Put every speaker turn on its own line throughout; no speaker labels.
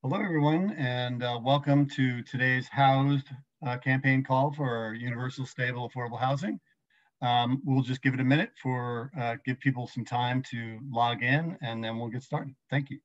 Hello, everyone, and welcome to today's HoUSed campaign call for universal, stable, affordable housing. We'll just give it a minute for give people some time to log in, and then we'll get started. Thank you.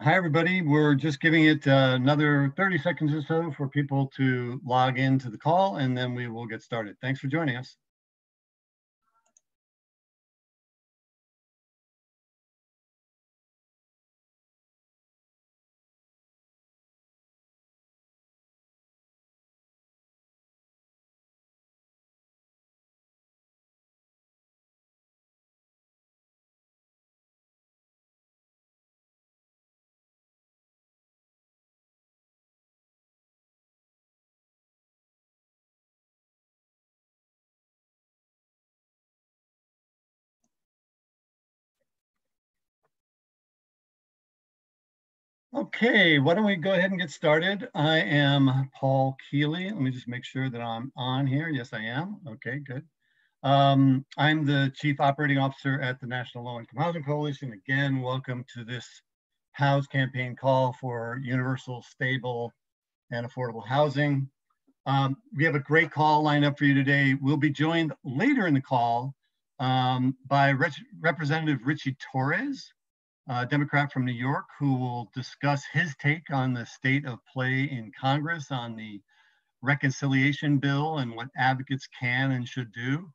Hi, everybody. We're just giving it another 30 seconds or so for people to log into the call, and then we will get started. Thanks for joining us. Okay, why don't we go ahead and get started? I am Paul Keeley. Let me just make sure that I'm on here. Yes, I am. Okay, good. I'm the Chief Operating Officer at the National Low Income Housing Coalition. Again, welcome to this HoUSed campaign call for universal, stable, and affordable housing. We have a great call lined up for you today. We'll be joined later in the call by Representative Richie Torres, Democrat from New York, who will discuss his take on the state of play in Congress on the reconciliation bill and what advocates can and should do.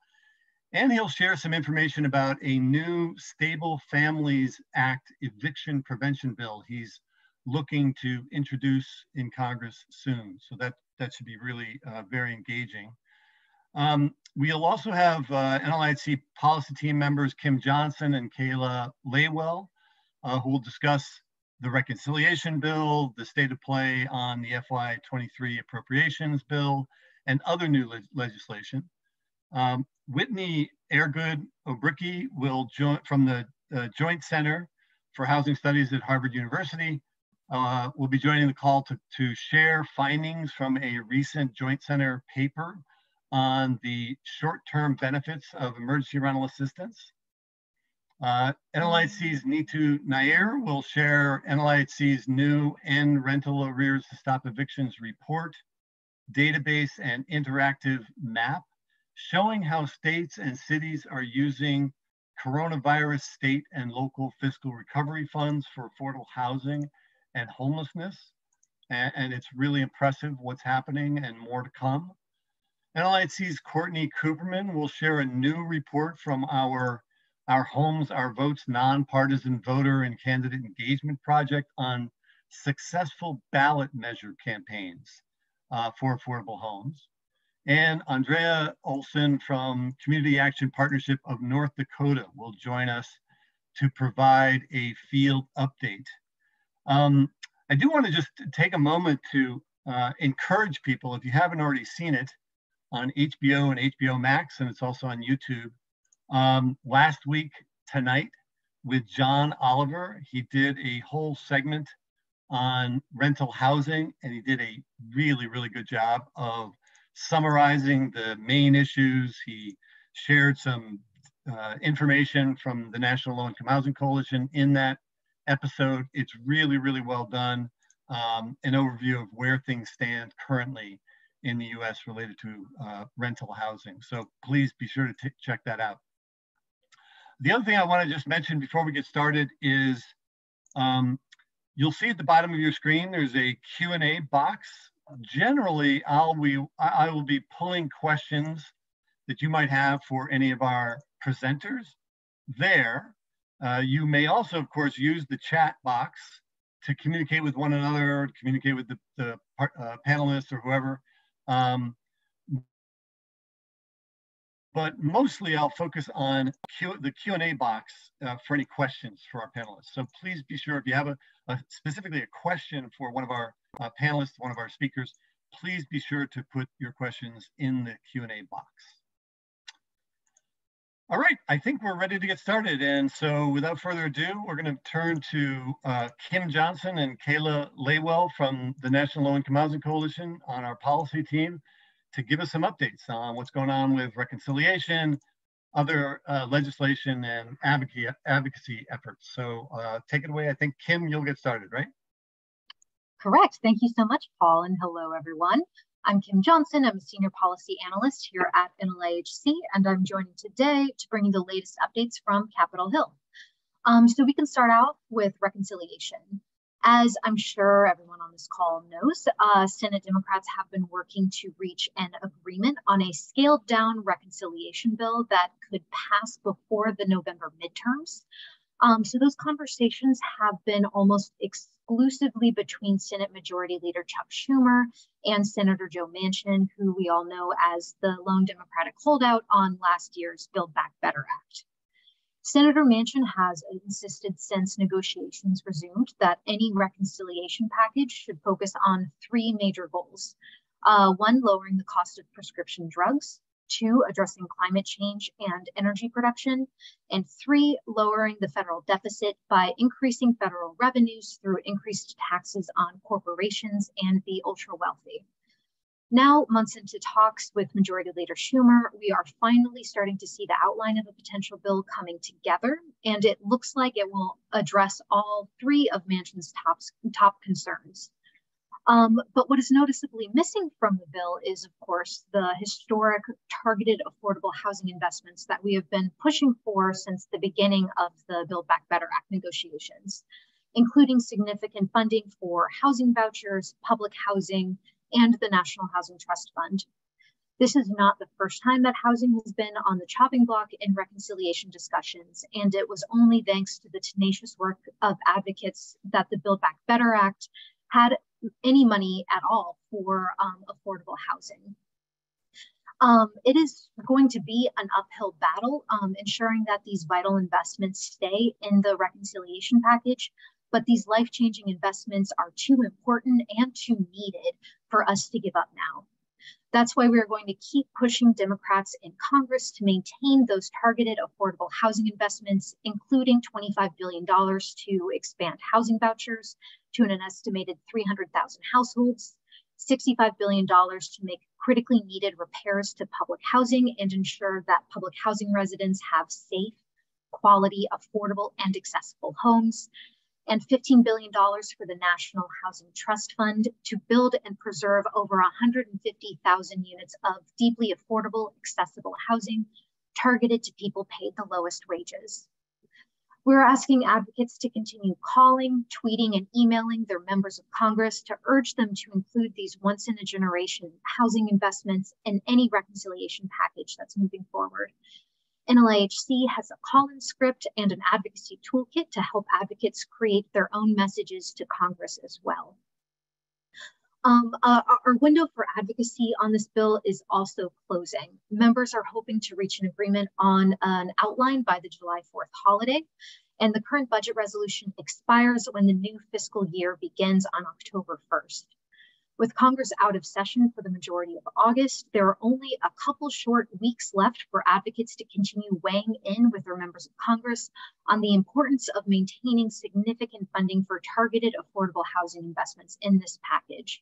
And he'll share some information about a new Stable Families Act eviction prevention bill he's looking to introduce in Congress soon. So that should be really very engaging. We'll also have NLIHC policy team members Kim Johnson and Kayla Laywell, who will discuss the reconciliation bill, the state of play on the FY23 appropriations bill, and other new legislation. Whitney Airgood Obricki will join from the Joint Center for Housing Studies at Harvard University. Will be joining the call to share findings from a recent Joint Center paper on the short-term benefits of emergency rental assistance. NLIHC's Neetu Nair will share NLIHC's new End Rental Arrears to Stop Evictions report, database, and interactive map, showing how states and cities are using coronavirus state and local fiscal recovery funds for affordable housing and homelessness. And it's really impressive what's happening and more to come. NLIHC's Courtney Cooperman will share a new report from our Homes, Our Votes nonpartisan voter and candidate engagement project on successful ballot measure campaigns for affordable homes. And Andrea Olson from Community Action Partnership of North Dakota will join us to provide a field update. I do want to just take a moment to encourage people, if you haven't already seen it, on HBO and HBO Max, and it's also on YouTube. Last week tonight with John Oliver, he did a whole segment on rental housing, and he did a really, really good job of summarizing the main issues. He shared some information from the National Low Income Housing Coalition in that episode. It's really, really well done. An overview of where things stand currently in the US related to rental housing. So please be sure to check that out. The other thing I want to just mention before we get started is you'll see at the bottom of your screen, there's a Q&A box. Generally, I will be pulling questions that you might have for any of our presenters there. You may also, of course, use the chat box to communicate with one another, communicate with the panelists or whoever. But mostly I'll focus on the Q&A box for any questions for our panelists. So please be sure if you have specifically a question for one of our panelists, one of our speakers, please be sure to put your questions in the Q&A box. All right, I think we're ready to get started. And so without further ado, we're going to turn to Kim Johnson and Kayla Laywell from the National Low Income Housing Coalition on our policy team to give us some updates on what's going on with reconciliation, other legislation, and advocacy efforts. So take it away. I think, Kim, you'll get started, right?
Correct. Thank you so much, Paul, and hello, everyone. I'm Kim Johnson. I'm a senior policy analyst here at NLIHC, and I'm joining today to bring you the latest updates from Capitol Hill. So we can start out with reconciliation. As I'm sure everyone on this call knows, Senate Democrats have been working to reach an agreement on a scaled down reconciliation bill that could pass before the November midterms. So those conversations have been almost exclusively between Senate Majority Leader Chuck Schumer and Senator Joe Manchin, who we all know as the lone Democratic holdout on last year's Build Back Better Act. Senator Manchin has insisted since negotiations resumed that any reconciliation package should focus on three major goals. One, lowering the cost of prescription drugs. Two, addressing climate change and energy production. And three, lowering the federal deficit by increasing federal revenues through increased taxes on corporations and the ultra wealthy. Now, months into talks with Majority Leader Schumer, we are finally starting to see the outline of a potential bill coming together, and it looks like it will address all three of Manchin's top concerns. But what is noticeably missing from the bill is, of course, the historic targeted affordable housing investments that we have been pushing for since the beginning of the Build Back Better Act negotiations, including significant funding for housing vouchers, public housing, and the National Housing Trust Fund. This is not the first time that housing has been on the chopping block in reconciliation discussions, and it was only thanks to the tenacious work of advocates that the Build Back Better Act had any money at all for affordable housing. It is going to be an uphill battle ensuring that these vital investments stay in the reconciliation package, but these life-changing investments are too important and too needed for us to give up now. That's why we're going to keep pushing Democrats in Congress to maintain those targeted affordable housing investments, including $25 billion to expand housing vouchers to an estimated 300,000 households, $65 billion to make critically needed repairs to public housing and ensure that public housing residents have safe, quality, affordable, and accessible homes, and $15 billion for the National Housing Trust Fund to build and preserve over 150,000 units of deeply affordable, accessible housing targeted to people paid the lowest wages. We're asking advocates to continue calling, tweeting, and emailing their members of Congress to urge them to include these once-in-a-generation housing investments in any reconciliation package that's moving forward. NLIHC has a call-in script and an advocacy toolkit to help advocates create their own messages to Congress as well. Our window for advocacy on this bill is also closing. Members are hoping to reach an agreement on an outline by the July 4th holiday, and the current budget resolution expires when the new fiscal year begins on October 1st. With Congress out of session for the majority of August, there are only a couple short weeks left for advocates to continue weighing in with their members of Congress on the importance of maintaining significant funding for targeted affordable housing investments in this package.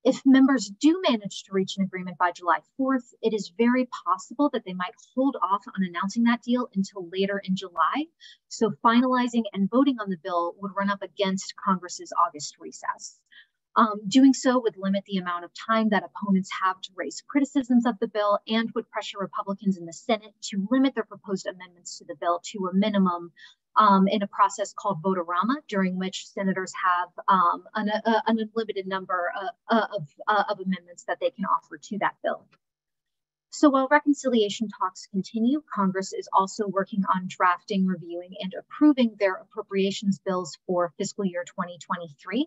If members do manage to reach an agreement by July 4th, it is very possible that they might hold off on announcing that deal until later in July. So finalizing and voting on the bill would run up against Congress's August recess. Doing so would limit the amount of time that opponents have to raise criticisms of the bill and would pressure Republicans in the Senate to limit their proposed amendments to the bill to a minimum in a process called vote-a-rama, during which senators have an unlimited number of amendments that they can offer to that bill. So while reconciliation talks continue, Congress is also working on drafting, reviewing, and approving their appropriations bills for fiscal year 2023.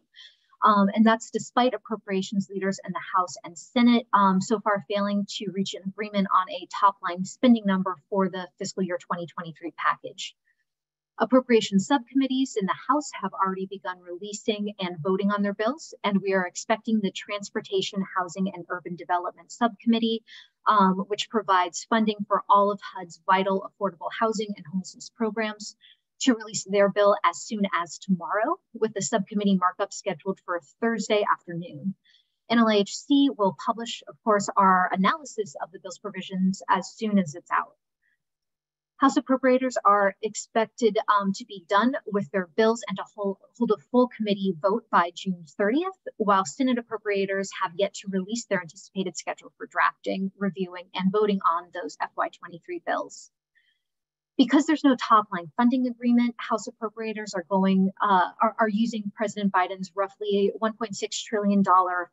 And that's despite appropriations leaders in the House and Senate so far failing to reach an agreement on a top-line spending number for the fiscal year 2023 package. Appropriations subcommittees in the House have already begun releasing and voting on their bills, and we are expecting the Transportation, Housing, and Urban Development Subcommittee, which provides funding for all of HUD's vital affordable housing and homelessness programs, to release their bill as soon as tomorrow, with the subcommittee markup scheduled for Thursday afternoon. NLAHC will publish, of course, our analysis of the bill's provisions as soon as it's out. House appropriators are expected to be done with their bills and to hold a full committee vote by June 30th, while Senate appropriators have yet to release their anticipated schedule for drafting, reviewing, and voting on those FY23 bills. Because there's no top-line funding agreement, House appropriators are using President Biden's roughly $1.6 trillion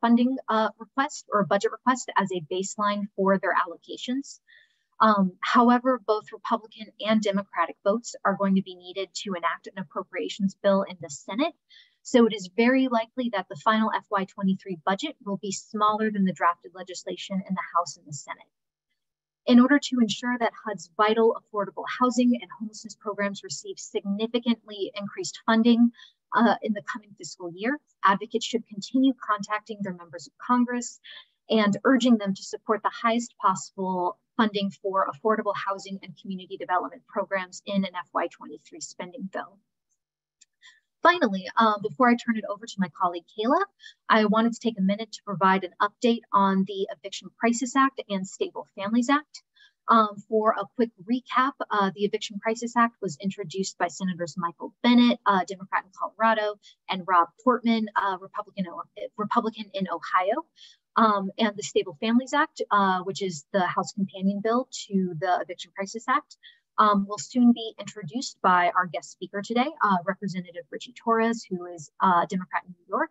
funding request or budget request as a baseline for their allocations. However, both Republican and Democratic votes are going to be needed to enact an appropriations bill in the Senate. So it is very likely that the final FY23 budget will be smaller than the drafted legislation in the House and the Senate. In order to ensure that HUD's vital affordable housing and homelessness programs receive significantly increased funding in the coming fiscal year, advocates should continue contacting their members of Congress and urging them to support the highest possible funding for affordable housing and community development programs in an FY23 spending bill. Finally, before I turn it over to my colleague Kayla, I wanted to take a minute to provide an update on the Eviction Crisis Act and Stable Families Act. For a quick recap, the Eviction Crisis Act was introduced by Senators Michael Bennet, Democrat in Colorado, and Rob Portman, Republican in Ohio. And the Stable Families Act, which is the House companion bill to the Eviction Crisis Act, will soon be introduced by our guest speaker today, Representative Richie Torres, who is a Democrat in New York.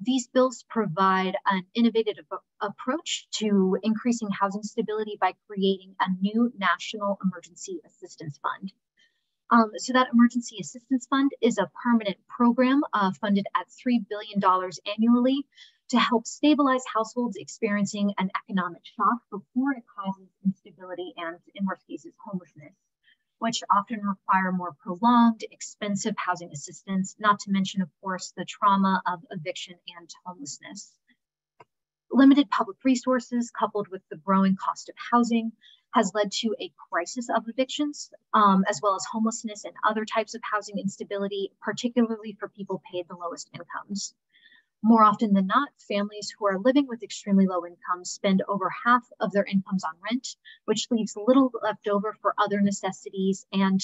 These bills provide an innovative approach to increasing housing stability by creating a new National Emergency Assistance Fund. So that Emergency Assistance Fund is a permanent program funded at $3 billion annually to help stabilize households experiencing an economic shock before it causes instability and, in worst cases, homelessness, which often require more prolonged, expensive housing assistance, not to mention, of course, the trauma of eviction and homelessness. Limited public resources, coupled with the growing cost of housing, has led to a crisis of evictions, as well as homelessness and other types of housing instability, particularly for people paid the lowest incomes. More often than not, families who are living with extremely low incomes spend over half of their incomes on rent, which leaves little left over for other necessities and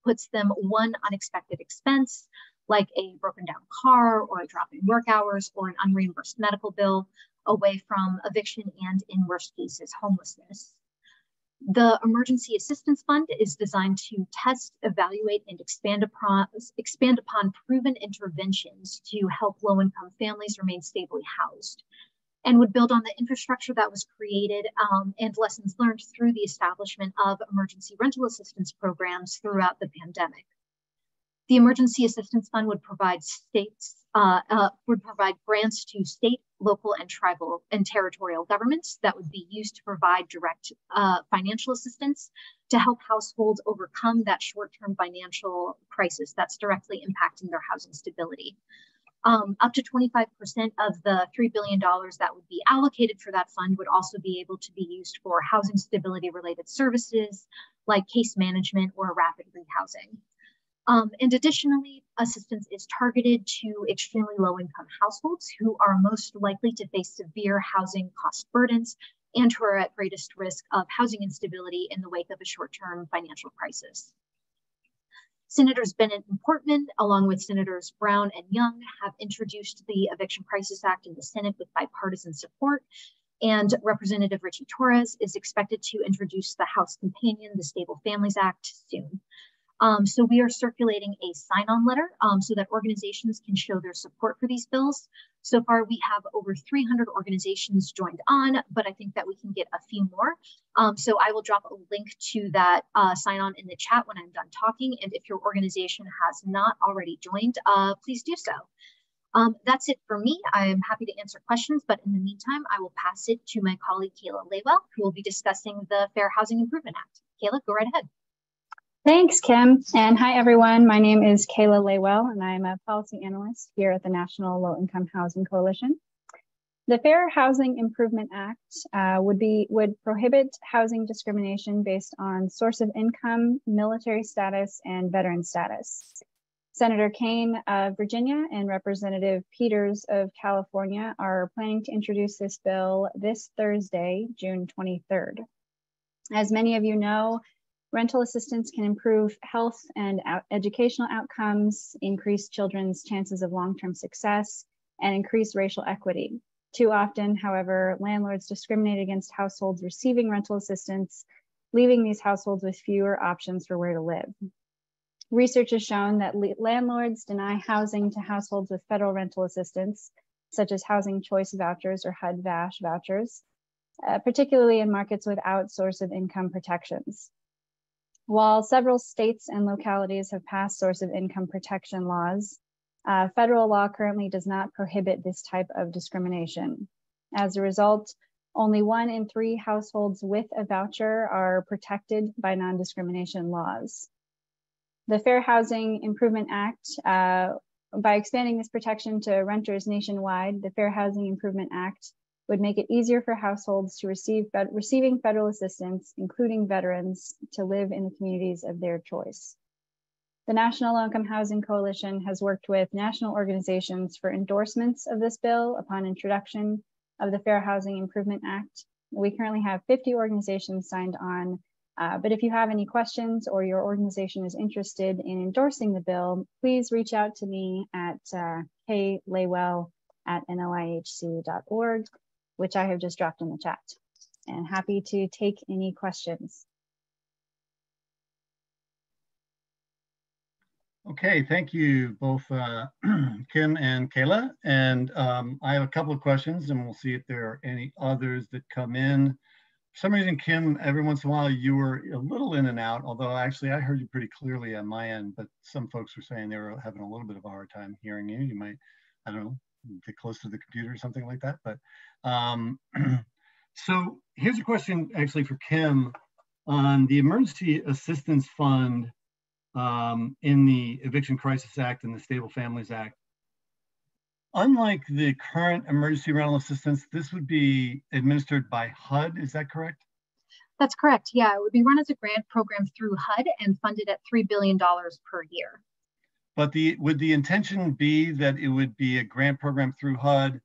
puts them one unexpected expense, like a broken down car or a drop in work hours or an unreimbursed medical bill, away from eviction and, in worst cases, homelessness. The Emergency Assistance Fund is designed to test, evaluate, and expand upon proven interventions to help low-income families remain stably housed, and would build on the infrastructure that was created and lessons learned through the establishment of emergency rental assistance programs throughout the pandemic. The Emergency Assistance Fund would provide grants to state, local, and tribal and territorial governments that would be used to provide direct financial assistance to help households overcome that short-term financial crisis that's directly impacting their housing stability. Up to 25% of the $3 billion that would be allocated for that fund would also be able to be used for housing stability-related services like case management or rapid rehousing. And additionally, assistance is targeted to extremely low-income households who are most likely to face severe housing cost burdens and who are at greatest risk of housing instability in the wake of a short-term financial crisis. Senators Bennet and Portman, along with Senators Brown and Young, have introduced the Eviction Crisis Act in the Senate with bipartisan support, and Representative Richie Torres is expected to introduce the House companion, the Stable Families Act, soon. So we are circulating a sign-on letter so that organizations can show their support for these bills. So far, we have over 300 organizations joined on, but I think that we can get a few more. So I will drop a link to that sign-on in the chat when I'm done talking. And if your organization has not already joined, please do so. That's it for me. I'm happy to answer questions, but in the meantime, I will pass it to my colleague, Kayla Laywell, who will be discussing the Fair Housing Improvement Act. Kayla, go right ahead.
Thanks, Kim. And hi, everyone. My name is Kayla Laywell, and I'm a policy analyst here at the National Low Income Housing Coalition. The Fair Housing Improvement Act would prohibit housing discrimination based on source of income, military status, and veteran status. Senator Kaine of Virginia and Representative Peters of California are planning to introduce this bill this Thursday, June 23rd. As many of you know, rental assistance can improve health and educational outcomes, increase children's chances of long-term success, and increase racial equity. Too often, however, landlords discriminate against households receiving rental assistance, leaving these households with fewer options for where to live. Research has shown that landlords deny housing to households with federal rental assistance, such as housing choice vouchers or HUD-VASH vouchers, particularly in markets without source of income protections. While several states and localities have passed source of income protection laws, federal law currently does not prohibit this type of discrimination. As a result, only 1 in 3 households with a voucher are protected by non-discrimination laws. The Fair Housing Improvement Act, by expanding this protection to renters nationwide, the Fair Housing Improvement Act would make it easier for households to receiving federal assistance, including veterans, to live in the communities of their choice. The National Low Income Housing Coalition has worked with national organizations for endorsements of this bill upon introduction of the Fair Housing Improvement Act. We currently have 50 organizations signed on, but if you have any questions or your organization is interested in endorsing the bill, please reach out to me at klaywell@nlihc.org, which I have just dropped in the chat, and happy to take any questions.
Okay, thank you both Kim and Kayla. And I have a couple of questions and we'll see if there are any others that come in. For some reason, Kim, every once in a while you were a little in and out, although actually I heard you pretty clearly on my end, but some folks were saying they were having a little bit of a hard time hearing you. You might, I don't know, get close to the computer or something like that. But so here's a question actually for Kim on the Emergency Assistance Fund in the Eviction Crisis Act and the Stable Families Act. Unlike the current emergency rental assistance, this would be administered by HUD, is that correct?
That's correct, yeah. It would be run as a grant program through HUD and funded at $3 billion per year.
But would the intention be that it would be a grant program through HUD,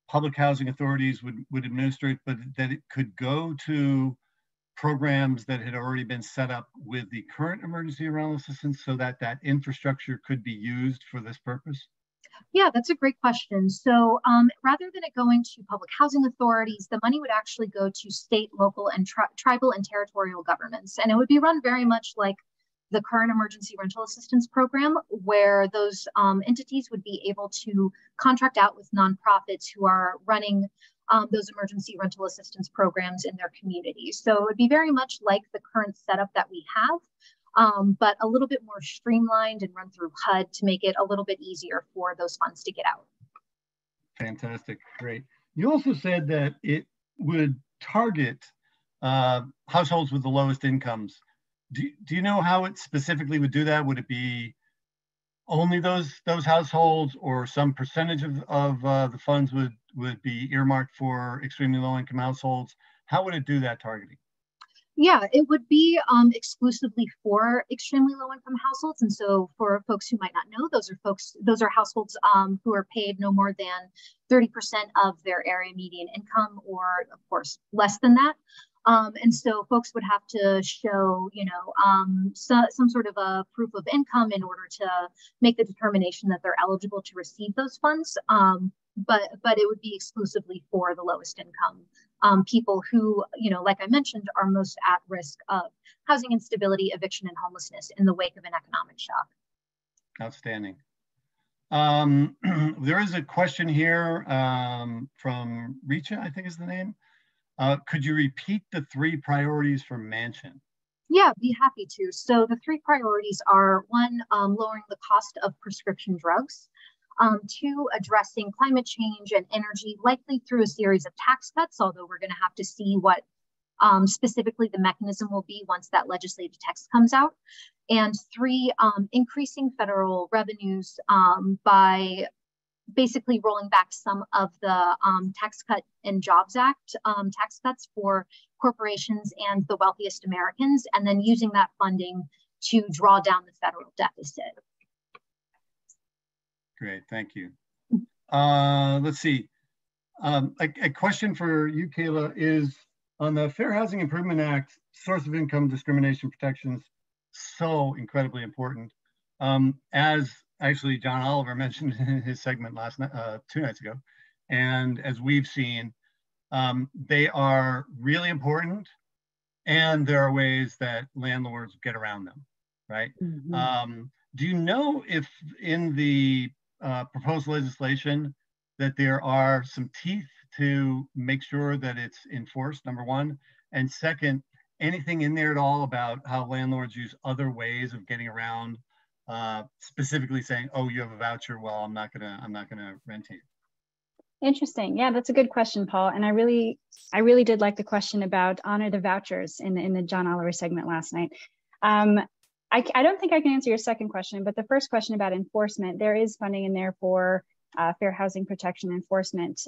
public housing authorities would administer it, but that it could go to programs that had already been set up with the current emergency rental assistance so that that infrastructure could be used for this purpose?
Yeah, that's a great question. So rather than it going to public housing authorities, the money would actually go to state, local, and tribal and territorial governments. And it would be run very much like the current emergency rental assistance program, where those entities would be able to contract out with nonprofits who are running those emergency rental assistance programs in their communities. So it would be very much like the current setup that we have, but a little bit more streamlined and run through HUD to make it a little bit easier for those funds to get out.
Fantastic, great. You also said that it would target households with the lowest incomes. Do you know how it specifically would do that? Would it be only those households, or some percentage of the funds would be earmarked for extremely low income households? How would it do that targeting?
Yeah, it would be exclusively for extremely low income households. And so for folks who might not know, those are households who are paid no more than 30% of their area median income, or of course less than that. And so folks would have to show, some sort of a proof of income in order to make the determination that they're eligible to receive those funds. but it would be exclusively for the lowest income people who, like I mentioned, are most at risk of housing instability, eviction, and homelessness in the wake of an economic shock.
Outstanding. There is a question here from Richa, I think is the name. Could you repeat the 3 priorities for Mansion?
Yeah, be happy to. So the 3 priorities are 1, lowering the cost of prescription drugs, 2, addressing climate change and energy, likely through a series of tax cuts, although we're going to have to see what specifically the mechanism will be once that legislative text comes out. And 3, increasing federal revenues by basically rolling back some of the Tax Cut and Jobs Act tax cuts for corporations and the wealthiest Americans, and then using that funding to draw down the federal deficit.
Great, thank you. Let's see. A question for you, Kayla, is on the Fair Housing Improvement Act, source of income discrimination protections, so incredibly important. As actually John Oliver mentioned in his segment last night, 2 nights ago, and as we've seen, they are really important, and there are ways that landlords get around them, right? Mm-hmm. Do you know if in the proposed legislation that there are some teeth to make sure that it's enforced, number 1, and second, anything in there at all about how landlords use other ways of getting around, specifically saying, "Oh, you have a voucher. Well, I'm not gonna rent to you."
Interesting. Yeah, that's a good question, Paul. And I really did like the question about honor the vouchers in the John Oliver segment last night. I don't think I can answer your second question, but the first question about enforcement, there is funding in there for fair housing protection enforcement.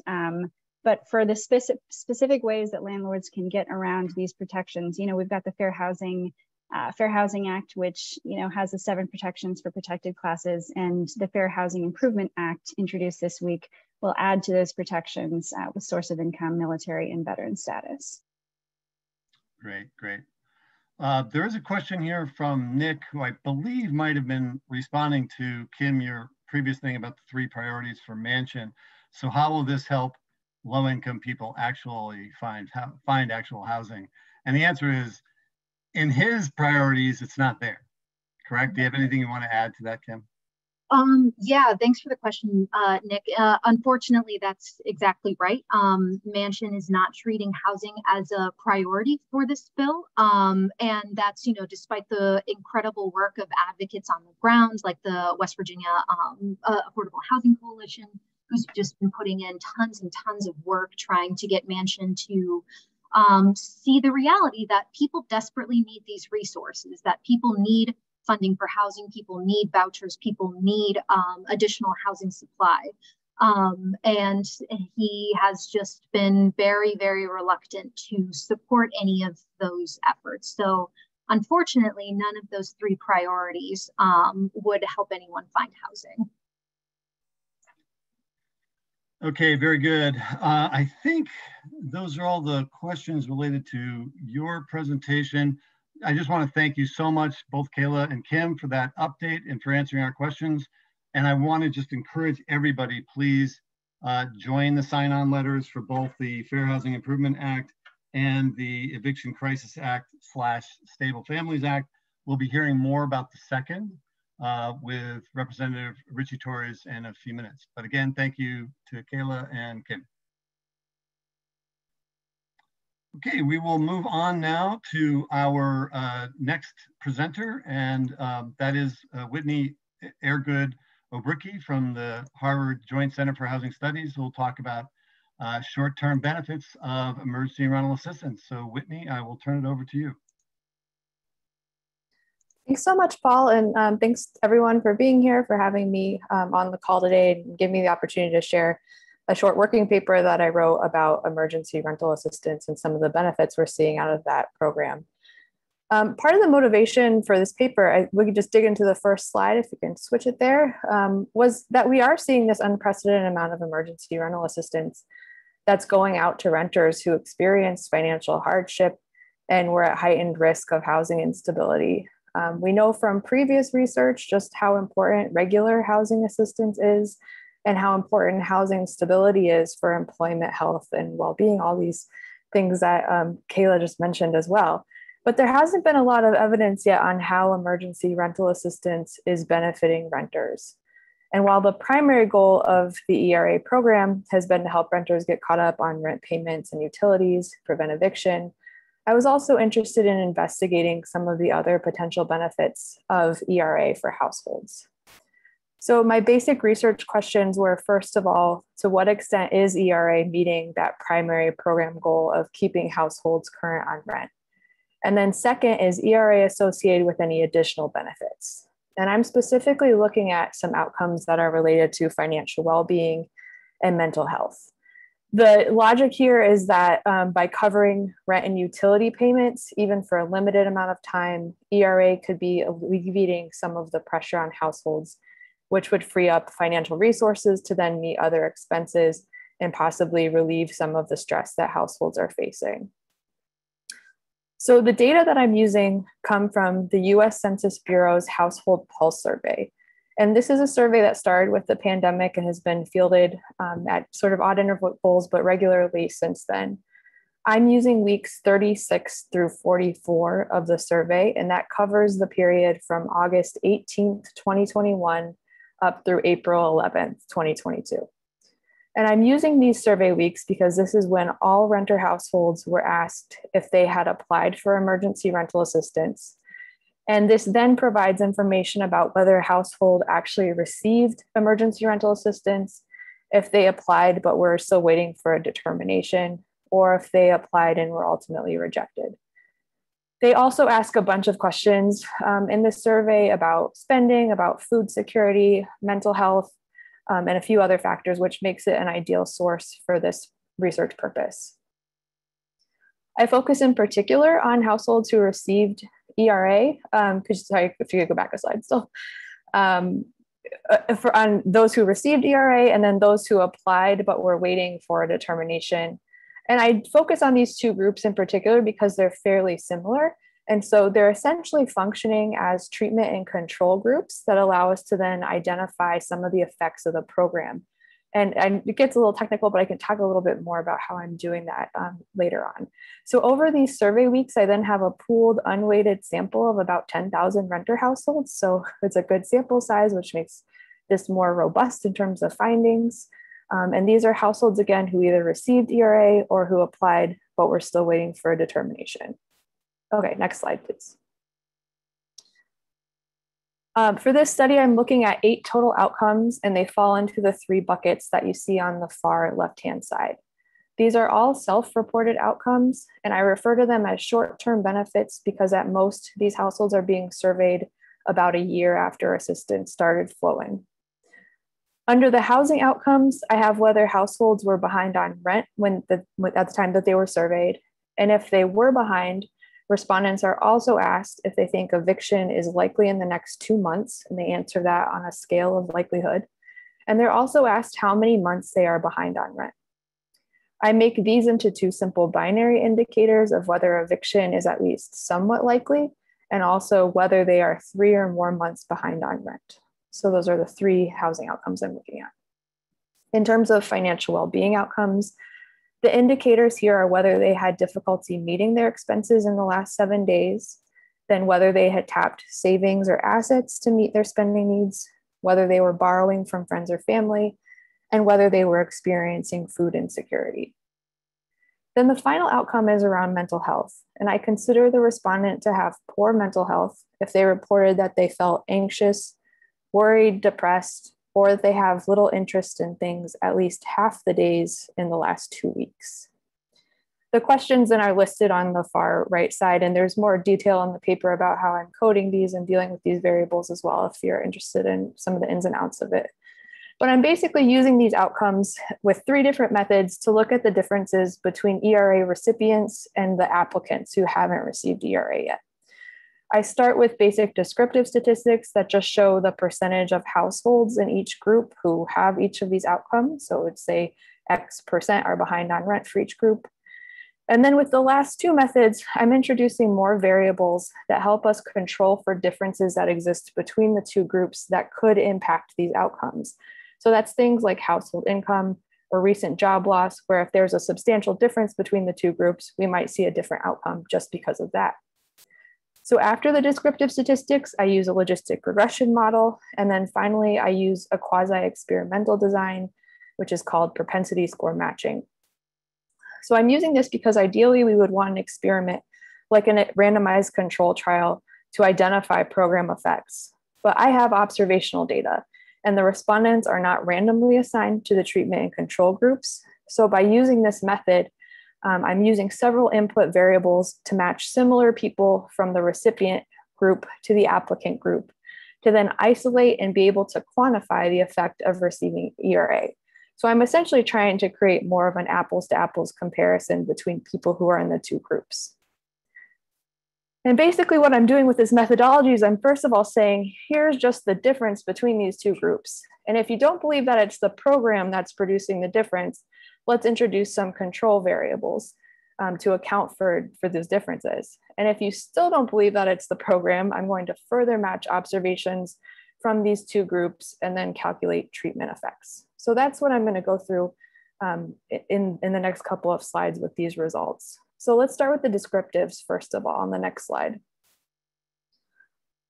But for the specific ways that landlords can get around these protections, we've got the Fair Housing Act, which has the 7 protections for protected classes, and the Fair Housing Improvement Act introduced this week will add to those protections with source of income, military, and veteran status.
Great, great. There is a question here from Nick, who I believe might have been responding to Kim, your previous thing about the 3 priorities for Mansion. So how will this help low-income people actually find actual housing? And the answer is, in his priorities, it's not there, correct? Do you have anything you want to add to that, Kim?
Yeah, thanks for the question, Nick. Unfortunately, that's exactly right. Mansion is not treating housing as a priority for this bill. And that's, despite the incredible work of advocates on the ground, like the West Virginia Affordable Housing Coalition, who's just been putting in tons and tons of work trying to get Mansion to see the reality that people desperately need these resources, that people need funding for housing, people need vouchers, people need additional housing supply. And he has just been very, very reluctant to support any of those efforts. So unfortunately, none of those 3 priorities would help anyone find housing.
Okay, very good. I think those are all the questions related to your presentation. I just want to thank you so much, both Kayla and Kim, for that update and for answering our questions. And I want to just encourage everybody, please join the sign-on letters for both the Fair Housing Improvement Act and the Eviction Crisis Act / Stable Families Act. We'll be hearing more about the second with Representative Richie Torres in a few minutes. But again, thank you to Kayla and Kim. Okay, we will move on now to our next presenter, and that is Whitney Airgood Obricki from the Harvard Joint Center for Housing Studies, who will talk about short-term benefits of emergency rental assistance. So Whitney, I will turn it over to you.
Thanks so much, Paul, and thanks everyone for being here, for having me on the call today and giving me the opportunity to share a short working paper that I wrote about emergency rental assistance and some of the benefits we're seeing out of that program. Part of the motivation for this paper, we could just dig into the first slide if you can switch it there, was that we are seeing this unprecedented amount of emergency rental assistance that's going out to renters who experience financial hardship and were at heightened risk of housing instability. We know from previous research just how important regular housing assistance is, and how important housing stability is for employment, health, and well-being, all these things that Kayla just mentioned as well. But there hasn't been a lot of evidence yet on how emergency rental assistance is benefiting renters. And while the primary goal of the ERA program has been to help renters get caught up on rent payments and utilities, prevent eviction, I was also interested in investigating some of the other potential benefits of ERA for households. So my basic research questions were, first of all, to what extent is ERA meeting that primary program goal of keeping households current on rent? And then second, is ERA associated with any additional benefits? And I'm specifically looking at some outcomes that are related to financial well-being and mental health. The logic here is that by covering rent and utility payments, even for a limited amount of time, ERA could be alleviating some of the pressure on households, which would free up financial resources to then meet other expenses and possibly relieve some of the stress that households are facing. So the data that I'm using come from the US Census Bureau's Household Pulse Survey. And this is a survey that started with the pandemic and has been fielded at sort of odd intervals, but regularly since then. I'm using weeks 36 through 44 of the survey, and that covers the period from August 18th, 2021 up through April 11th, 2022. And I'm using these survey weeks because this is when all renter households were asked if they had applied for emergency rental assistance. And this then provides information about whether a household actually received emergency rental assistance, if they applied but were still waiting for a determination, or if they applied and were ultimately rejected. They also ask a bunch of questions in this survey about spending, about food security, mental health, and a few other factors, which makes it an ideal source for this research purpose. I focus in particular on households who received ERA, sorry, if you could go back a slide still, on those who received ERA and then those who applied but were waiting for a determination. And I focus on these two groups in particular because they're fairly similar. And so they're essentially functioning as treatment and control groups that allow us to then identify some of the effects of the program. And it gets a little technical, but I can talk a little bit more about how I'm doing that later on. So over these survey weeks, I then have a pooled unweighted sample of about 10,000 renter households. So it's a good sample size, which makes this more robust in terms of findings. And these are households, again, who either received ERA or who applied, but were still waiting for a determination. Okay, next slide, please. For this study, I'm looking at 8 total outcomes, and they fall into the 3 buckets that you see on the far left-hand side. These are all self-reported outcomes, and I refer to them as short-term benefits because at most, these households are being surveyed about a year after assistance started flowing. Under the housing outcomes, I have whether households were behind on rent at the time that they were surveyed, and if they were behind, respondents are also asked if they think eviction is likely in the next 2 months, and they answer that on a scale of likelihood. And they're also asked how many months they are behind on rent. I make these into 2 simple binary indicators of whether eviction is at least somewhat likely, and also whether they are 3 or more months behind on rent. So those are the 3 housing outcomes I'm looking at. In terms of financial well-being outcomes, the indicators here are whether they had difficulty meeting their expenses in the last 7 days, then whether they had tapped savings or assets to meet their spending needs, whether they were borrowing from friends or family, and whether they were experiencing food insecurity. Then the final outcome is around mental health, and I consider the respondent to have poor mental health if they reported that they felt anxious, worried, depressed, or that they have little interest in things at least half the days in the last 2 weeks. The questions then are listed on the far right side, and there's more detail in the paper about how I'm coding these and dealing with these variables as well if you're interested in some of the ins and outs of it. But I'm basically using these outcomes with 3 different methods to look at the differences between ERA recipients and the applicants who haven't received ERA yet. I start with basic descriptive statistics that just show the percentage of households in each group who have each of these outcomes. So it's say X% are behind on rent for each group. And then with the last 2 methods, I'm introducing more variables that help us control for differences that exist between the 2 groups that could impact these outcomes. So that's things like household income or recent job loss, where if there's a substantial difference between the two groups, we might see a different outcome just because of that. So after the descriptive statistics, I use a logistic regression model. And then finally, I use a quasi-experimental design, which is called propensity score matching. So I'm using this because ideally we would want an experiment like a randomized control trial to identify program effects. But I have observational data, and the respondents are not randomly assigned to the treatment and control groups. So by using this method, I'm using several input variables to match similar people from the recipient group to the applicant group to then isolate and be able to quantify the effect of receiving ERA. So I'm essentially trying to create more of an apples to apples comparison between people who are in the two groups. And basically what I'm doing with this methodology is I'm first of all saying, here's just the difference between these two groups. And if you don't believe that it's the program that's producing the difference, let's introduce some control variables to account for those differences. And if you still don't believe that it's the program, I'm going to further match observations from these two groups and then calculate treatment effects. So that's what I'm going to go through in the next couple of slides with these results. So let's start with the descriptives first of all on the next slide.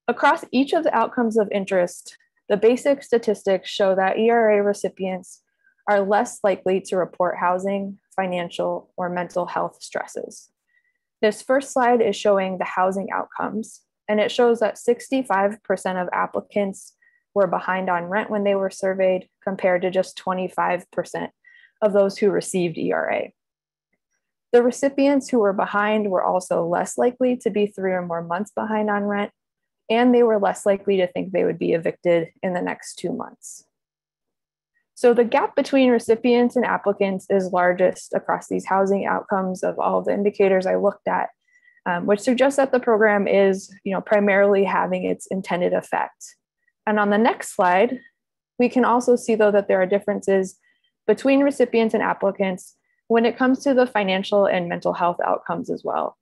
Across each of the outcomes of interest, the basic statistics show that ERA recipients are less likely to report housing, financial, or mental health stresses. This first slide is showing the housing outcomes, and it shows that 65% of applicants were behind on rent when they were surveyed, compared to just 25% of those who received ERA. The recipients who were behind were also less likely to be 3 or more months behind on rent, and they were less likely to think they would be evicted in the next 2 months. So the gap between recipients and applicants is largest across these housing outcomes of all of the indicators I looked at, which suggests that the program is, primarily having its intended effect. And on the next slide, we can also see though that there are differences between recipients and applicants when it comes to the financial and mental health outcomes as well.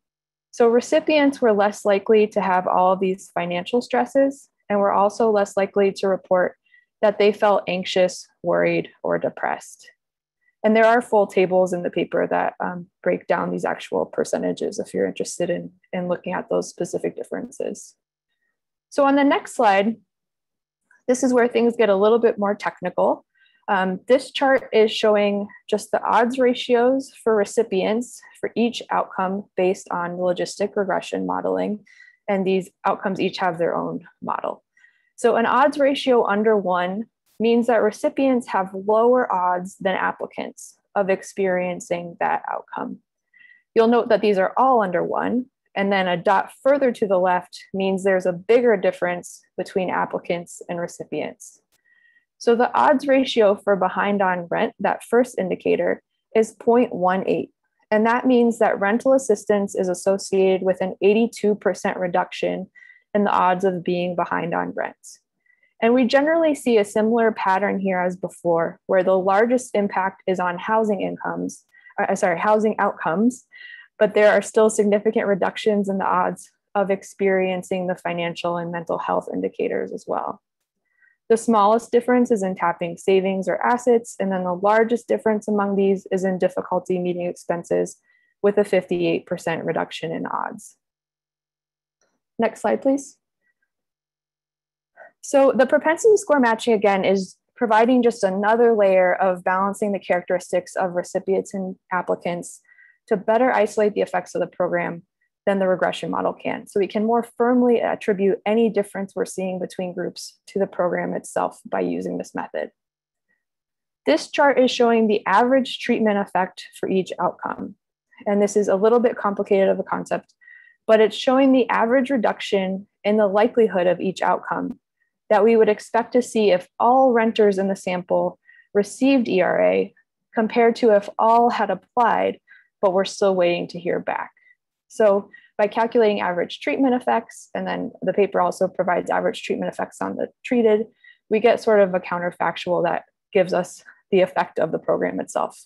So recipients were less likely to have all of these financial stresses, and were also less likely to report that they felt anxious, worried, or depressed. And there are full tables in the paper that break down these actual percentages if you're interested in looking at those specific differences. So on the next slide, this is where things get a little bit more technical. This chart is showing just the odds ratios for recipients for each outcome based on logistic regression modeling. And these outcomes each have their own model. So an odds ratio under 1 means that recipients have lower odds than applicants of experiencing that outcome. You'll note that these are all under 1, and then a dot further to the left means there's a bigger difference between applicants and recipients. So the odds ratio for behind on rent, that first indicator, is 0.18. And that means that rental assistance is associated with an 82% reduction in the odds of being behind on rent. And we generally see a similar pattern here as before, where the largest impact is on housing outcomes, but there are still significant reductions in the odds of experiencing the financial and mental health indicators as well. The smallest difference is in tapping savings or assets, and then the largest difference among these is in difficulty meeting expenses, with a 58% reduction in odds. Next slide, please. So the propensity score matching, again, is providing just another layer of balancing the characteristics of recipients and applicants to better isolate the effects of the program than the regression model can. So we can more firmly attribute any difference we're seeing between groups to the program itself by using this method. This chart is showing the average treatment effect for each outcome. And this is a little bit complicated of a concept, but it's showing the average reduction in the likelihood of each outcome that we would expect to see if all renters in the sample received ERA compared to if all had applied, but were still waiting to hear back. So by calculating average treatment effects, and then the paper also provides average treatment effects on the treated, we get sort of a counterfactual that gives us the effect of the program itself.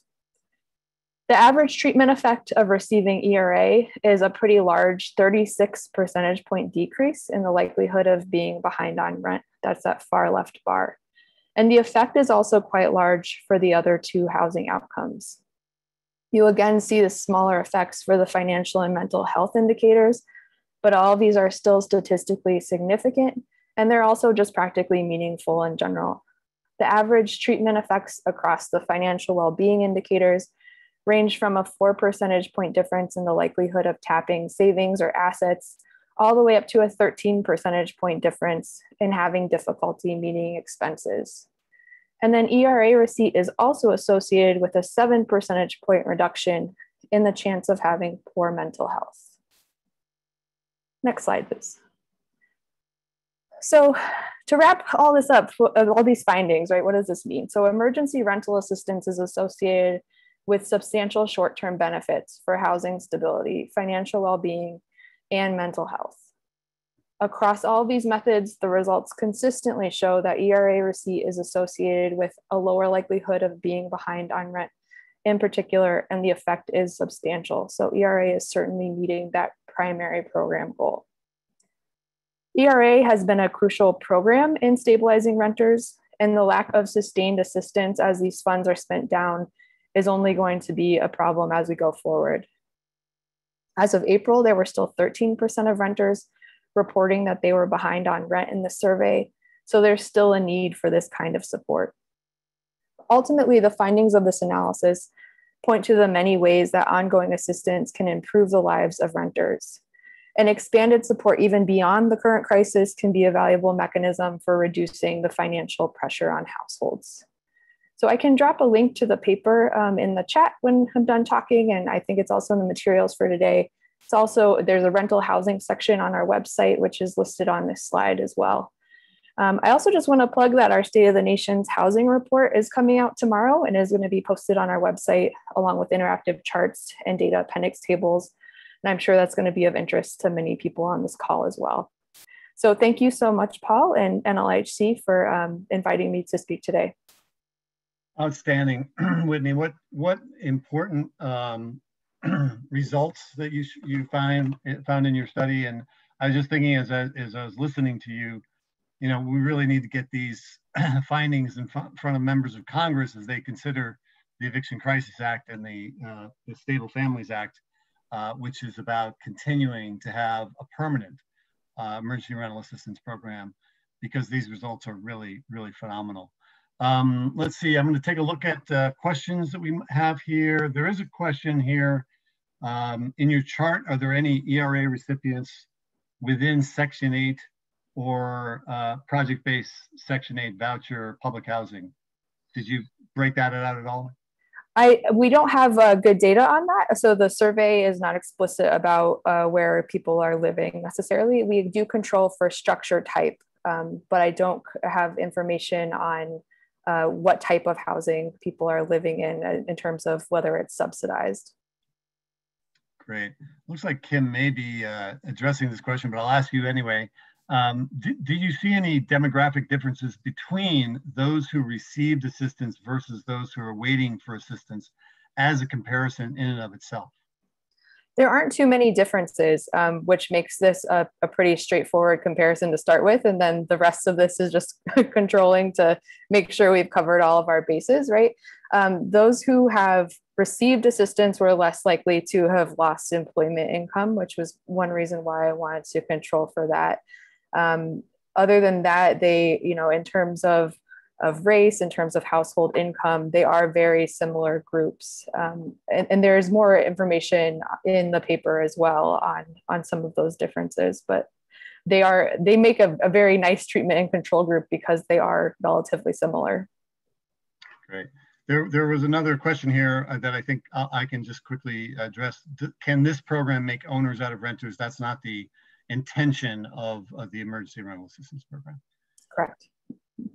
The average treatment effect of receiving ERA is a pretty large 36 percentage point decrease in the likelihood of being behind on rent. That's that far left bar. And the effect is also quite large for the other two housing outcomes. You again see the smaller effects for the financial and mental health indicators, but all of these are still statistically significant, and they're also just practically meaningful in general. The average treatment effects across the financial well-being indicators range from a 4 percentage point difference in the likelihood of tapping savings or assets, all the way up to a 13 percentage point difference in having difficulty meeting expenses. And then ERA receipt is also associated with a 7 percentage point reduction in the chance of having poor mental health. Next slide, please. So to wrap all this up, all these findings, right, what does this mean? So emergency rental assistance is associated with substantial short-term benefits for housing stability, financial well-being, and mental health. Across all these methods, the results consistently show that ERA receipt is associated with a lower likelihood of being behind on rent in particular, and the effect is substantial. So ERA is certainly meeting that primary program goal. ERA has been a crucial program in stabilizing renters, and the lack of sustained assistance as these funds are spent down is only going to be a problem as we go forward. As of April, there were still 13% of renters reporting that they were behind on rent in the survey, so there's still a need for this kind of support. Ultimately, the findings of this analysis point to the many ways that ongoing assistance can improve the lives of renters. And expanded support even beyond the current crisis can be a valuable mechanism for reducing the financial pressure on households. So I can drop a link to the paper in the chat when I'm done talking, and I think it's also in the materials for today. It's also, there's a rental housing section on our website, which is listed on this slide as well. I also just want to plug that our State of the Nation's housing report is coming out tomorrow and is going to be posted on our website along with interactive charts and data appendix tables. And I'm sure that's going to be of interest to many people on this call as well. So thank you so much, Paul and NLHC, for inviting me to speak today.
Outstanding, Whitney. What important results that you found in your study? And I was just thinking as I was listening to you, you know, we really need to get these findings in front of members of Congress as they consider the Eviction Crisis Act and the Stable Families Act, which is about continuing to have a permanent emergency rental assistance program, because these results are really, really phenomenal. Let's see, I'm going to take a look at questions that we have here. There is a question here. In your chart, are there any ERA recipients within Section 8 or project-based Section 8 voucher public housing? Did you break that out at all?
We don't have good data on that. So the survey is not explicit about where people are living necessarily. We do control for structure type, but I don't have information on what type of housing people are living in terms of whether it's subsidized.
Great. Looks like Kim may be addressing this question, but I'll ask you anyway. Do you see any demographic differences between those who received assistance versus those who are waiting for assistance as a comparison in and of itself?
There aren't too many differences, which makes this a pretty straightforward comparison to start with. And then the rest of this is just controlling to make sure we've covered all of our bases, right? Those who have received assistance were less likely to have lost employment income, which was one reason why I wanted to control for that. Other than that, they, you know, in terms of race, in terms of household income, they are very similar groups. And there's more information in the paper as well on some of those differences, but they make a very nice treatment and control group because they are relatively similar.
Great. There was another question here that I think I can just quickly address. Can this program make owners out of renters? That's not the intention of the Emergency Rental Assistance Program.
Correct.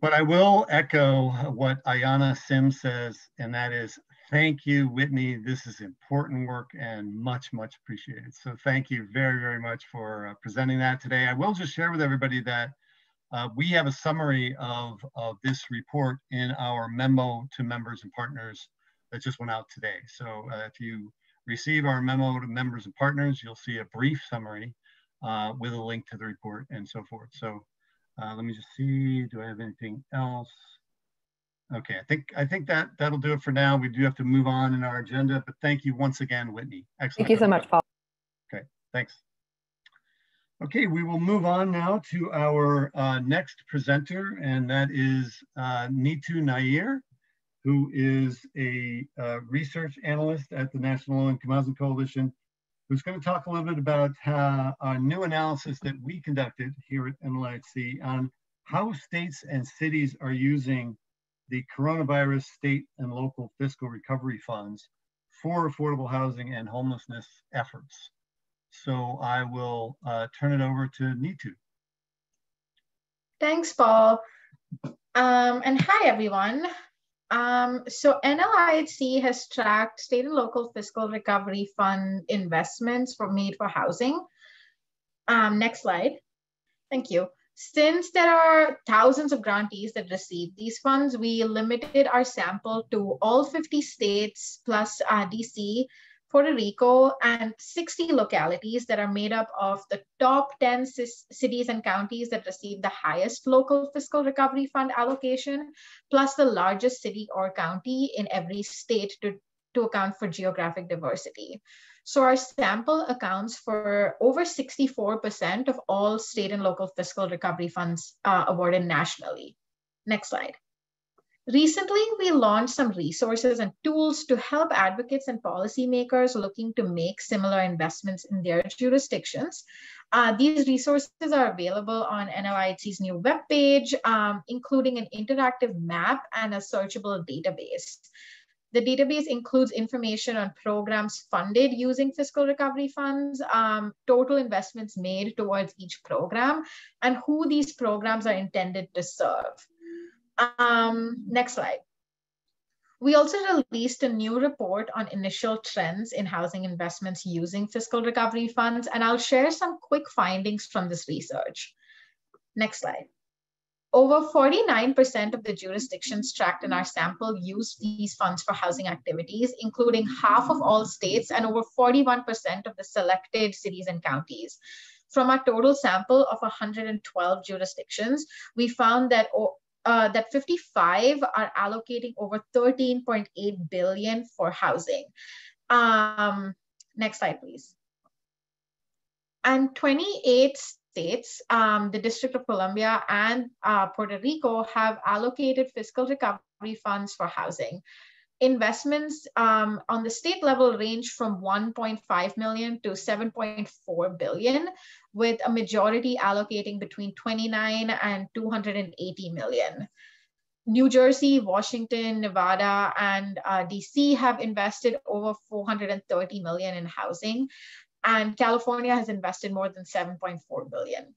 But I will echo what Ayana Sim says, and that is, thank you, Whitney. This is important work and much, much appreciated. So thank you very, very much for presenting that today. I will just share with everybody that we have a summary of this report in our memo to members and partners that just went out today. So if you receive our memo to members and partners, you'll see a brief summary with a link to the report and so forth. So let me just see, do I have anything else? Okay, I think that'll do it for now. We do have to move on in our agenda, but thank you once again, Whitney. Excellent.
Thank you so much, Paul.
Okay, thanks. Okay, we will move on now to our next presenter, and that is Neetu Nair, who is a research analyst at the National Low-Income Housing Coalition, who's going to talk a little bit about a new analysis that we conducted here at NLIHC on how states and cities are using the coronavirus state and local fiscal recovery funds for affordable housing and homelessness efforts. So I will turn it over to Neetu.
Thanks, Paul. And hi, everyone. So NLIHC has tracked state and local fiscal recovery fund investments made for housing. Next slide. Thank you. Since there are thousands of grantees that receive these funds, we limited our sample to all 50 states plus DC, Puerto Rico, and 60 localities that are made up of the top 10 cities and counties that receive the highest local fiscal recovery fund allocation, plus the largest city or county in every state to account for geographic diversity. So our sample accounts for over 64% of all state and local fiscal recovery funds awarded nationally. Next slide. Recently, we launched some resources and tools to help advocates and policymakers looking to make similar investments in their jurisdictions. These resources are available on NLIHC's new webpage, including an interactive map and a searchable database. The database includes information on programs funded using fiscal recovery funds, total investments made towards each program, and who these programs are intended to serve. Next slide. We also released a new report on initial trends in housing investments using fiscal recovery funds, and I'll share some quick findings from this research. Next slide. Over 49% of the jurisdictions tracked in our sample used these funds for housing activities, including half of all states and over 41% of the selected cities and counties. From our total sample of 112 jurisdictions, we found that that 55 are allocating over 13.8 billion for housing. Next slide, please. And 28 states, the District of Columbia and Puerto Rico have allocated fiscal recovery funds for housing. Investments on the state level range from 1.5 million to 7.4 billion, with a majority allocating between 29 and 280 million. New Jersey, Washington, Nevada, and DC have invested over 430 million in housing, and California has invested more than 7.4 billion.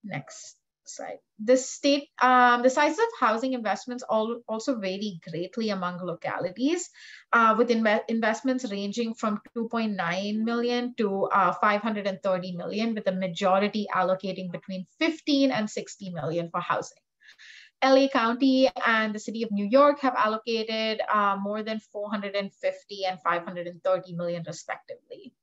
Next slide. The sizes of housing investments also vary greatly among localities, with investments ranging from 2.9 million to 530 million, with the majority allocating between 15 and 60 million for housing. LA County and the City of New York have allocated more than 450 and 530 million respectively.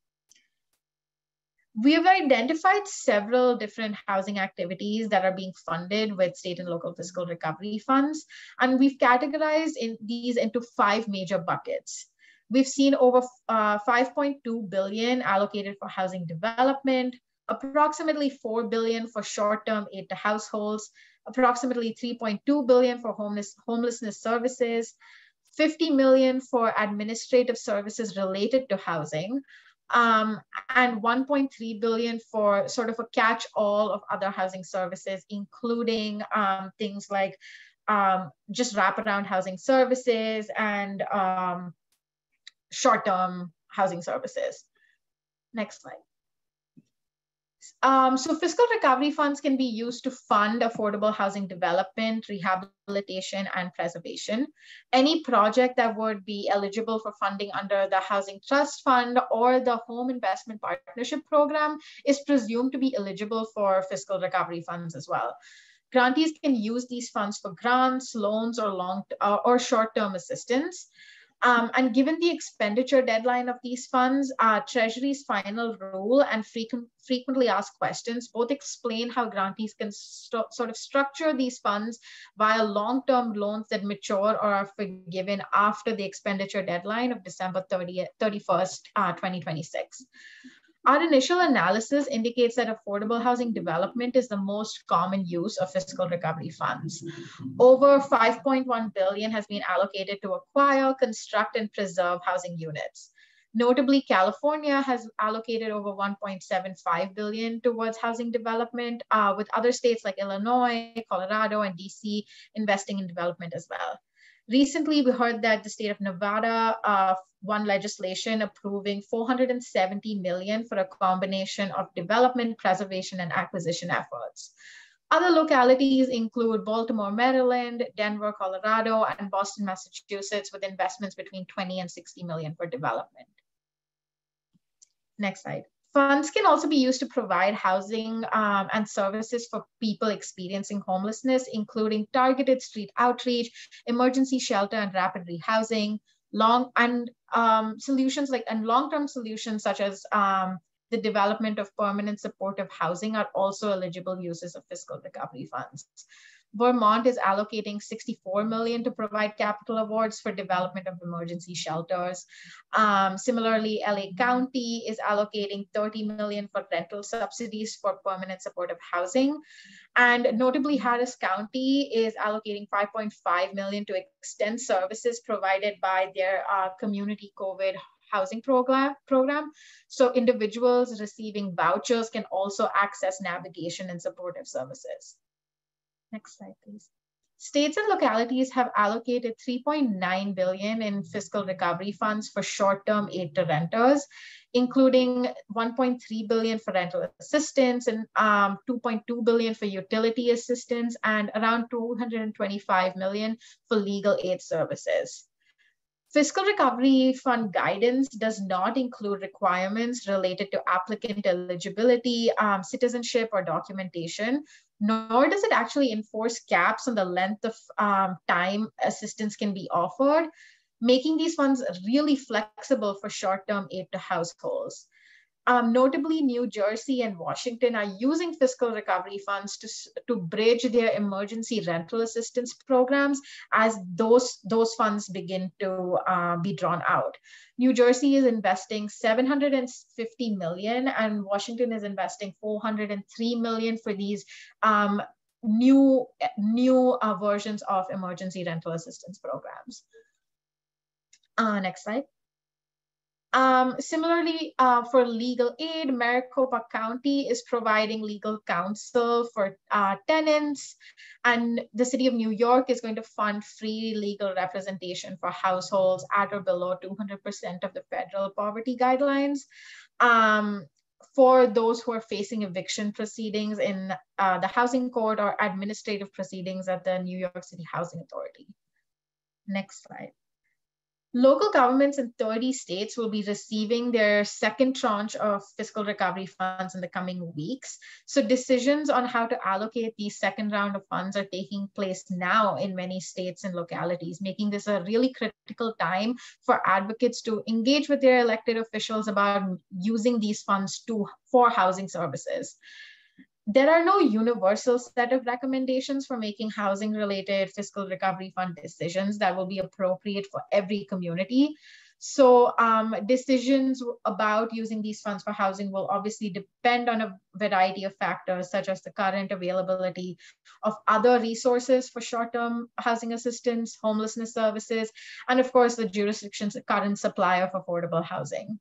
We have identified several different housing activities that are being funded with state and local fiscal recovery funds, and we've categorized these into 5 major buckets. We've seen over 5.2 billion allocated for housing development, approximately 4 billion for short-term aid to households, approximately 3.2 billion for homelessness services, 50 million for administrative services related to housing, and 1.3 billion for sort of a catch-all of other housing services, including things like just wraparound housing services and short-term housing services. Next slide. So fiscal recovery funds can be used to fund affordable housing development, rehabilitation, and preservation. Any project that would be eligible for funding under the Housing Trust Fund or the Home Investment Partnership Program is presumed to be eligible for fiscal recovery funds as well. Grantees can use these funds for grants, loans, or short-term assistance. And given the expenditure deadline of these funds, Treasury's final rule and frequently asked questions both explain how grantees can sort of structure these funds via long-term loans that mature or are forgiven after the expenditure deadline of December 31st, 2026. Our initial analysis indicates that affordable housing development is the most common use of fiscal recovery funds. Over 5.1 billion has been allocated to acquire, construct, and preserve housing units. Notably, California has allocated over 1.75 billion towards housing development, with other states like Illinois, Colorado, and DC investing in development as well. Recently, we heard that the state of Nevada won legislation approving $470 million for a combination of development, preservation, and acquisition efforts. Other localities include Baltimore, Maryland, Denver, Colorado, and Boston, Massachusetts, with investments between 20 and 60 million for development. Next slide. Funds can also be used to provide housing and services for people experiencing homelessness, including targeted street outreach, emergency shelter and rapid rehousing, long-term solutions such as the development of permanent supportive housing are also eligible uses of fiscal recovery funds. Vermont is allocating 64 million to provide capital awards for development of emergency shelters. Similarly, LA County is allocating 30 million for rental subsidies for permanent supportive housing. And notably, Harris County is allocating 5.5 million to extend services provided by their community COVID housing program. So individuals receiving vouchers can also access navigation and supportive services. Next slide, please. States and localities have allocated 3.9 billion in fiscal recovery funds for short-term aid to renters, including 1.3 billion for rental assistance and 2.2 billion for utility assistance and around 225 million for legal aid services. Fiscal Recovery Fund guidance does not include requirements related to applicant eligibility, citizenship, or documentation, nor does it actually enforce caps on the length of time assistance can be offered, making these funds really flexible for short-term aid to households. Notably, New Jersey and Washington are using fiscal recovery funds to bridge their emergency rental assistance programs as those funds begin to be drawn out. New Jersey is investing 750 million and Washington is investing 403 million for these new versions of emergency rental assistance programs. Next slide. Similarly, for legal aid, Maricopa County is providing legal counsel for tenants, and the city of New York is going to fund free legal representation for households at or below 200% of the federal poverty guidelines. For those who are facing eviction proceedings in the housing court or administrative proceedings at the New York City Housing Authority. Next slide. Local governments in 30 states will be receiving their second tranche of fiscal recovery funds in the coming weeks. So decisions on how to allocate the second round of funds are taking place now in many states and localities, making this a really critical time for advocates to engage with their elected officials about using these funds for housing services. There are no universal set of recommendations for making housing-related fiscal recovery fund decisions that will be appropriate for every community. So decisions about using these funds for housing will obviously depend on a variety of factors, such as the current availability of other resources for short-term housing assistance, homelessness services, and of course, the jurisdiction's current supply of affordable housing.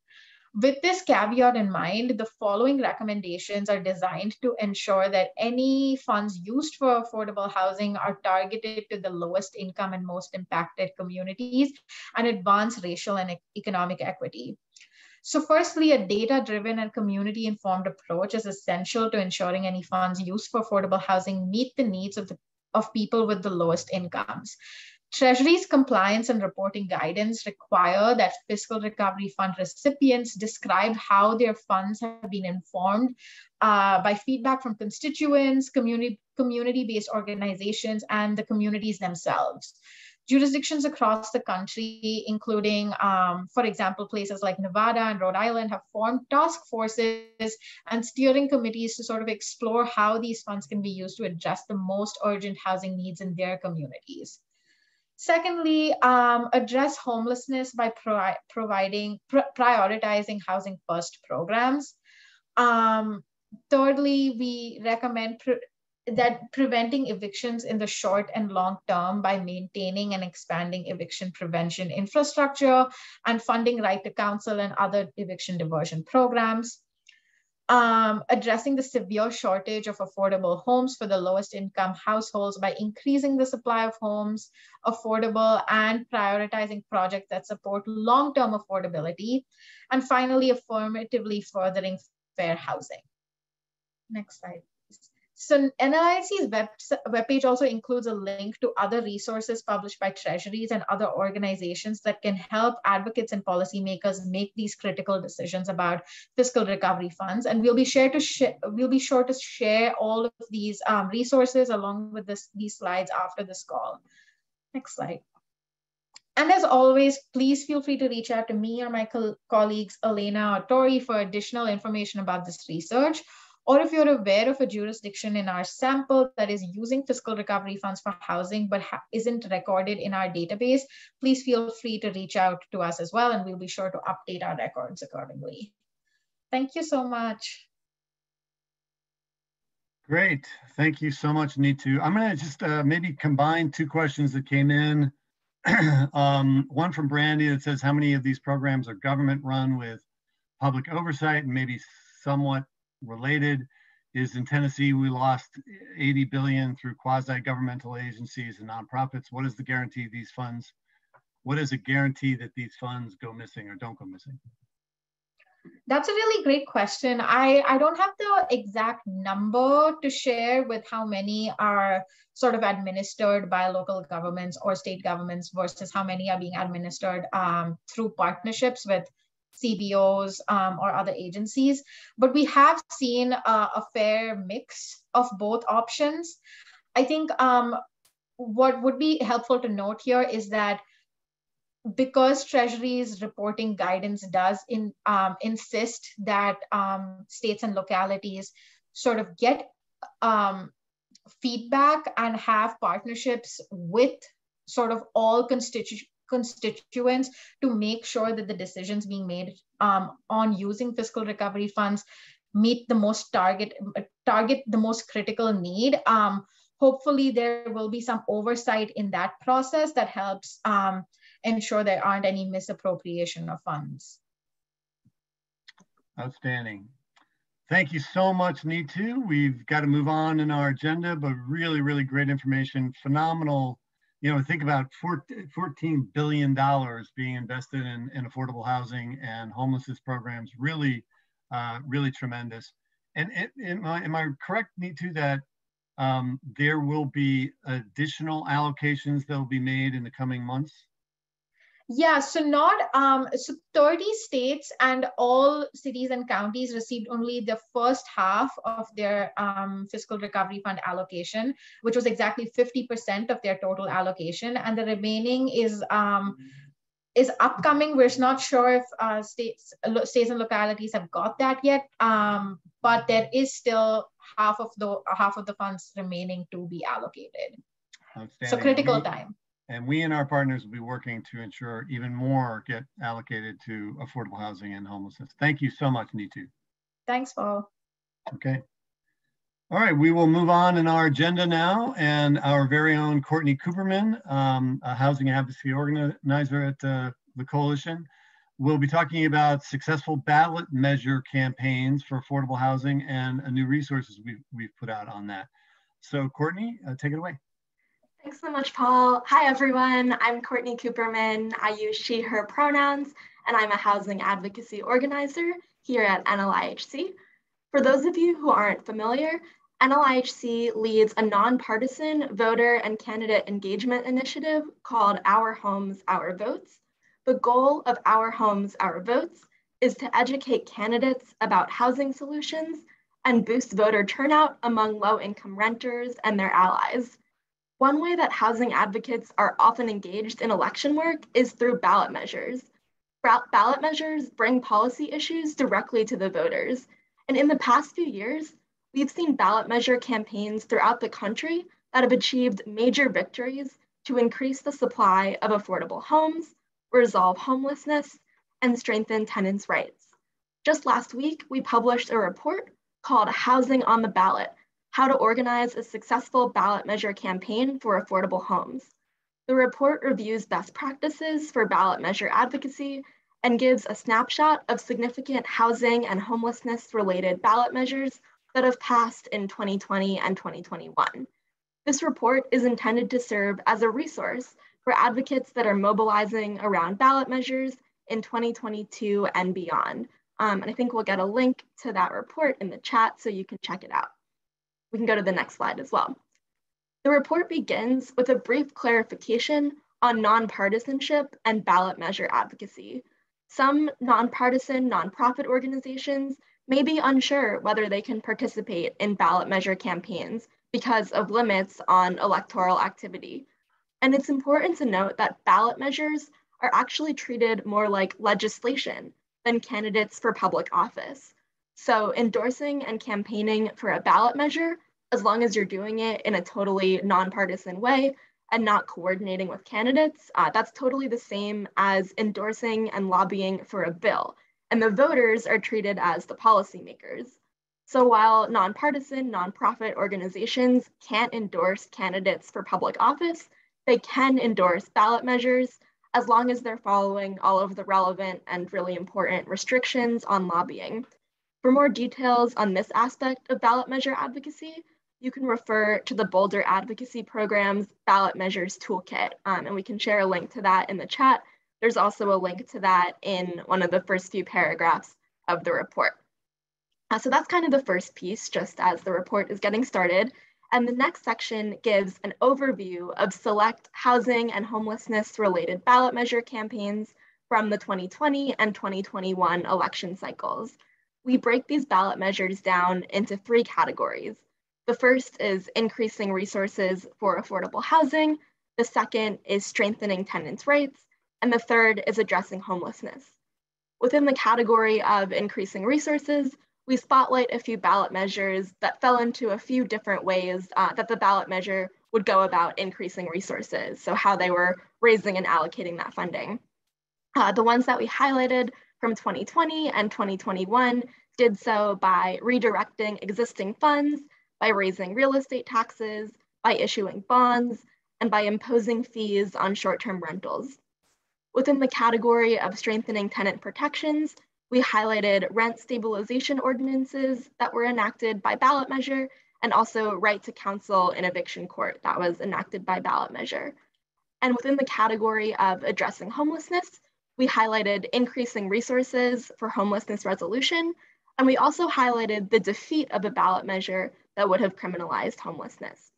With this caveat in mind, the following recommendations are designed to ensure that any funds used for affordable housing are targeted to the lowest income and most impacted communities and advance racial and economic equity. So firstly, a data-driven and community-informed approach is essential to ensuring any funds used for affordable housing meet the needs of people with the lowest incomes. Treasury's compliance and reporting guidance require that fiscal recovery fund recipients describe how their funds have been informed by feedback from constituents, community-based organizations, and the communities themselves. Jurisdictions across the country, including, for example, places like Nevada and Rhode Island, have formed task forces and steering committees to sort of explore how these funds can be used to address the most urgent housing needs in their communities. Secondly, address homelessness by prioritizing housing first programs. Thirdly, we recommend that preventing evictions in the short and long term by maintaining and expanding eviction prevention infrastructure and funding right to counsel and other eviction diversion programs. Addressing the severe shortage of affordable homes for the lowest income households by increasing the supply of homes, affordable, and prioritizing projects that support long-term affordability. And finally, affirmatively furthering fair housing. Next slide. So NLIC's webpage also includes a link to other resources published by treasuries and other organizations that can help advocates and policymakers make these critical decisions about fiscal recovery funds. And we'll be sure to share all of these resources along with these slides after this call. Next slide. And as always, please feel free to reach out to me or my colleagues, Elena or Tori, for additional information about this research. Or if you're aware of a jurisdiction in our sample that is using fiscal recovery funds for housing but isn't recorded in our database, please feel free to reach out to us as well, and we'll be sure to update our records accordingly. Thank you so much.
Great. Thank you so much, Neetu. I'm going to just maybe combine two questions that came in. One from Brandy that says, how many of these programs are government run with public oversight, and maybe somewhat related is in Tennessee, we lost $80 billion through quasi-governmental agencies and nonprofits. What is the guarantee these funds, what is a guarantee that these funds go missing or don't go missing?
That's a really great question. I don't have the exact number to share with how many are sort of administered by local governments or state governments versus how many are being administered through partnerships with CBOs or other agencies, but we have seen a fair mix of both options. I think what would be helpful to note here is that because Treasury's reporting guidance does insist that states and localities sort of get feedback and have partnerships with sort of all constituents to make sure that the decisions being made on using fiscal recovery funds meet the most target the most critical need. Hopefully there will be some oversight in that process that helps ensure there aren't any misappropriation of funds.
Outstanding. Thank you so much, Neetu. We've got to move on in our agenda, but really, really great information. Phenomenal. You know, think about $14 billion being invested in affordable housing and homelessness programs. Really, really tremendous. And am I correct, Neetu, that there will be additional allocations that will be made in the coming months?
Yeah, so 30 states and all cities and counties received only the first half of their fiscal recovery fund allocation, which was exactly 50% of their total allocation, and the remaining is upcoming. We're not sure if states and localities have got that yet, but there is still half of the funds remaining to be allocated. So critical time.
And we and our partners will be working to ensure even more get allocated to affordable housing and homelessness. Thank you so much, Neetu.
Thanks, Paul.
Okay. All right, we will move on in our agenda now, and our very own Courtney Cooperman, a housing advocacy organizer at the Coalition, will be talking about successful ballot measure campaigns for affordable housing and new resources we've put out on that. So Courtney, take it away.
Thanks so much, Paul. Hi, everyone. I'm Courtney Cooperman. I use she, her pronouns, and I'm a housing advocacy organizer here at NLIHC. For those of you who aren't familiar, NLIHC leads a nonpartisan voter and candidate engagement initiative called Our Homes, Our Votes. The goal of Our Homes, Our Votes is to educate candidates about housing solutions and boost voter turnout among low-income renters and their allies. One way that housing advocates are often engaged in election work is through ballot measures. Ballot measures bring policy issues directly to the voters. And in the past few years, we've seen ballot measure campaigns throughout the country that have achieved major victories to increase the supply of affordable homes, resolve homelessness, and strengthen tenants' rights. Just last week, we published a report called Housing on the Ballot: How to Organize a Successful Ballot Measure Campaign for Affordable Homes. The report reviews best practices for ballot measure advocacy and gives a snapshot of significant housing and homelessness-related ballot measures that have passed in 2020 and 2021. This report is intended to serve as a resource for advocates that are mobilizing around ballot measures in 2022 and beyond. And I think we'll get a link to that report in the chat so you can check it out. We can go to the next slide as well. The report begins with a brief clarification on nonpartisanship and ballot measure advocacy. Some nonpartisan nonprofit organizations may be unsure whether they can participate in ballot measure campaigns because of limits on electoral activity. And it's important to note that ballot measures are actually treated more like legislation than candidates for public office. So endorsing and campaigning for a ballot measure, as long as you're doing it in a totally nonpartisan way and not coordinating with candidates, that's totally the same as endorsing and lobbying for a bill. And the voters are treated as the policymakers. So while nonpartisan, nonprofit organizations can't endorse candidates for public office, they can endorse ballot measures as long as they're following all of the relevant and really important restrictions on lobbying. For more details on this aspect of ballot measure advocacy, you can refer to the Boulder Advocacy Program's Ballot Measures Toolkit, and we can share a link to that in the chat. There's also a link to that in one of the first few paragraphs of the report. So that's kind of the first piece, just as the report is getting started. And the next section gives an overview of select housing and homelessness related ballot measure campaigns from the 2020 and 2021 election cycles. We break these ballot measures down into 3 categories. The first is increasing resources for affordable housing. The second is strengthening tenants' rights. And the third is addressing homelessness. Within the category of increasing resources, we spotlight a few ballot measures that fell into a few different ways that the ballot measure would go about increasing resources, so how they were raising and allocating that funding. The ones that we highlighted from 2020 and 2021 did so by redirecting existing funds, by raising real estate taxes, by issuing bonds, and by imposing fees on short-term rentals. Within the category of strengthening tenant protections, we highlighted rent stabilization ordinances that were enacted by ballot measure, and also right to counsel in eviction court that was enacted by ballot measure. And within the category of addressing homelessness, we highlighted increasing resources for homelessness resolution, and we also highlighted the defeat of a ballot measure that would have criminalized homelessness.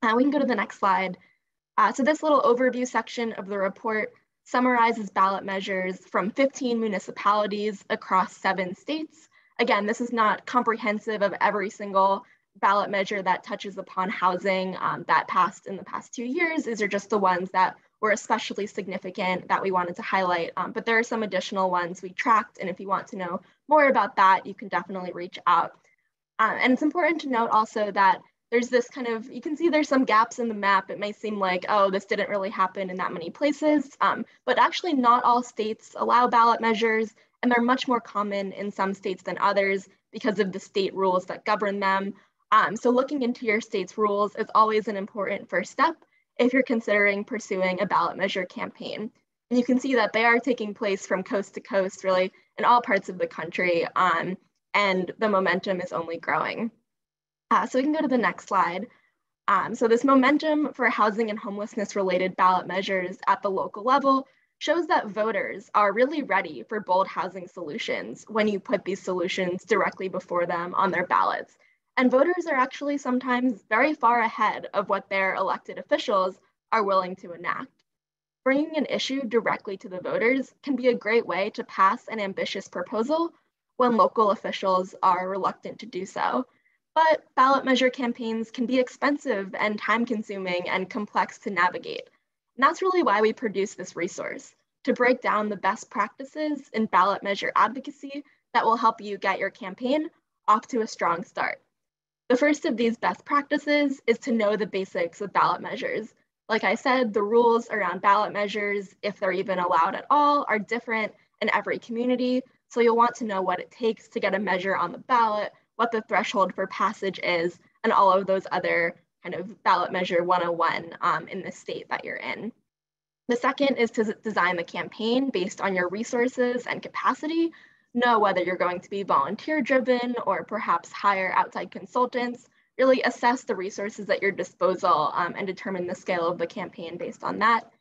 We can go to the next slide. So this little overview section of the report summarizes ballot measures from 15 municipalities across 7 states. Again, this is not comprehensive of every single ballot measure that touches upon housing that passed in the past 2 years. These are just the ones that were especially significant that we wanted to highlight, but there are some additional ones we tracked, and if you want to know more about that, you can definitely reach out. And it's important to note also that there's this kind of, you can see there's some gaps in the map. It may seem like, oh, this didn't really happen in that many places, but actually not all states allow ballot measures, and they're much more common in some states than others because of the state rules that govern them. So looking into your state's rules is always an important first step if you're considering pursuing a ballot measure campaign. And you can see that they are taking place from coast to coast, really, in all parts of the country, and the momentum is only growing. So we can go to the next slide. So this momentum for housing and homelessness related ballot measures at the local level shows that voters are really ready for bold housing solutions when you put these solutions directly before them on their ballots. And voters are actually sometimes very far ahead of what their elected officials are willing to enact. Bringing an issue directly to the voters can be a great way to pass an ambitious proposal when local officials are reluctant to do so. But ballot measure campaigns can be expensive and time-consuming and complex to navigate. And that's really why we produce this resource, to break down the best practices in ballot measure advocacy that will help you get your campaign off to a strong start. The first of these best practices is to know the basics of ballot measures. Like I said, the rules around ballot measures, if they're even allowed at all, are different in every community. So you'll want to know what it takes to get a measure on the ballot, what the threshold for passage is, and all of those other kind of ballot measure 101 in the state that you're in. The second is to design the campaign based on your resources and capacity. Know whether you're going to be volunteer driven or perhaps hire outside consultants. Really assess the resources at your disposal and determine the scale of the campaign based on that.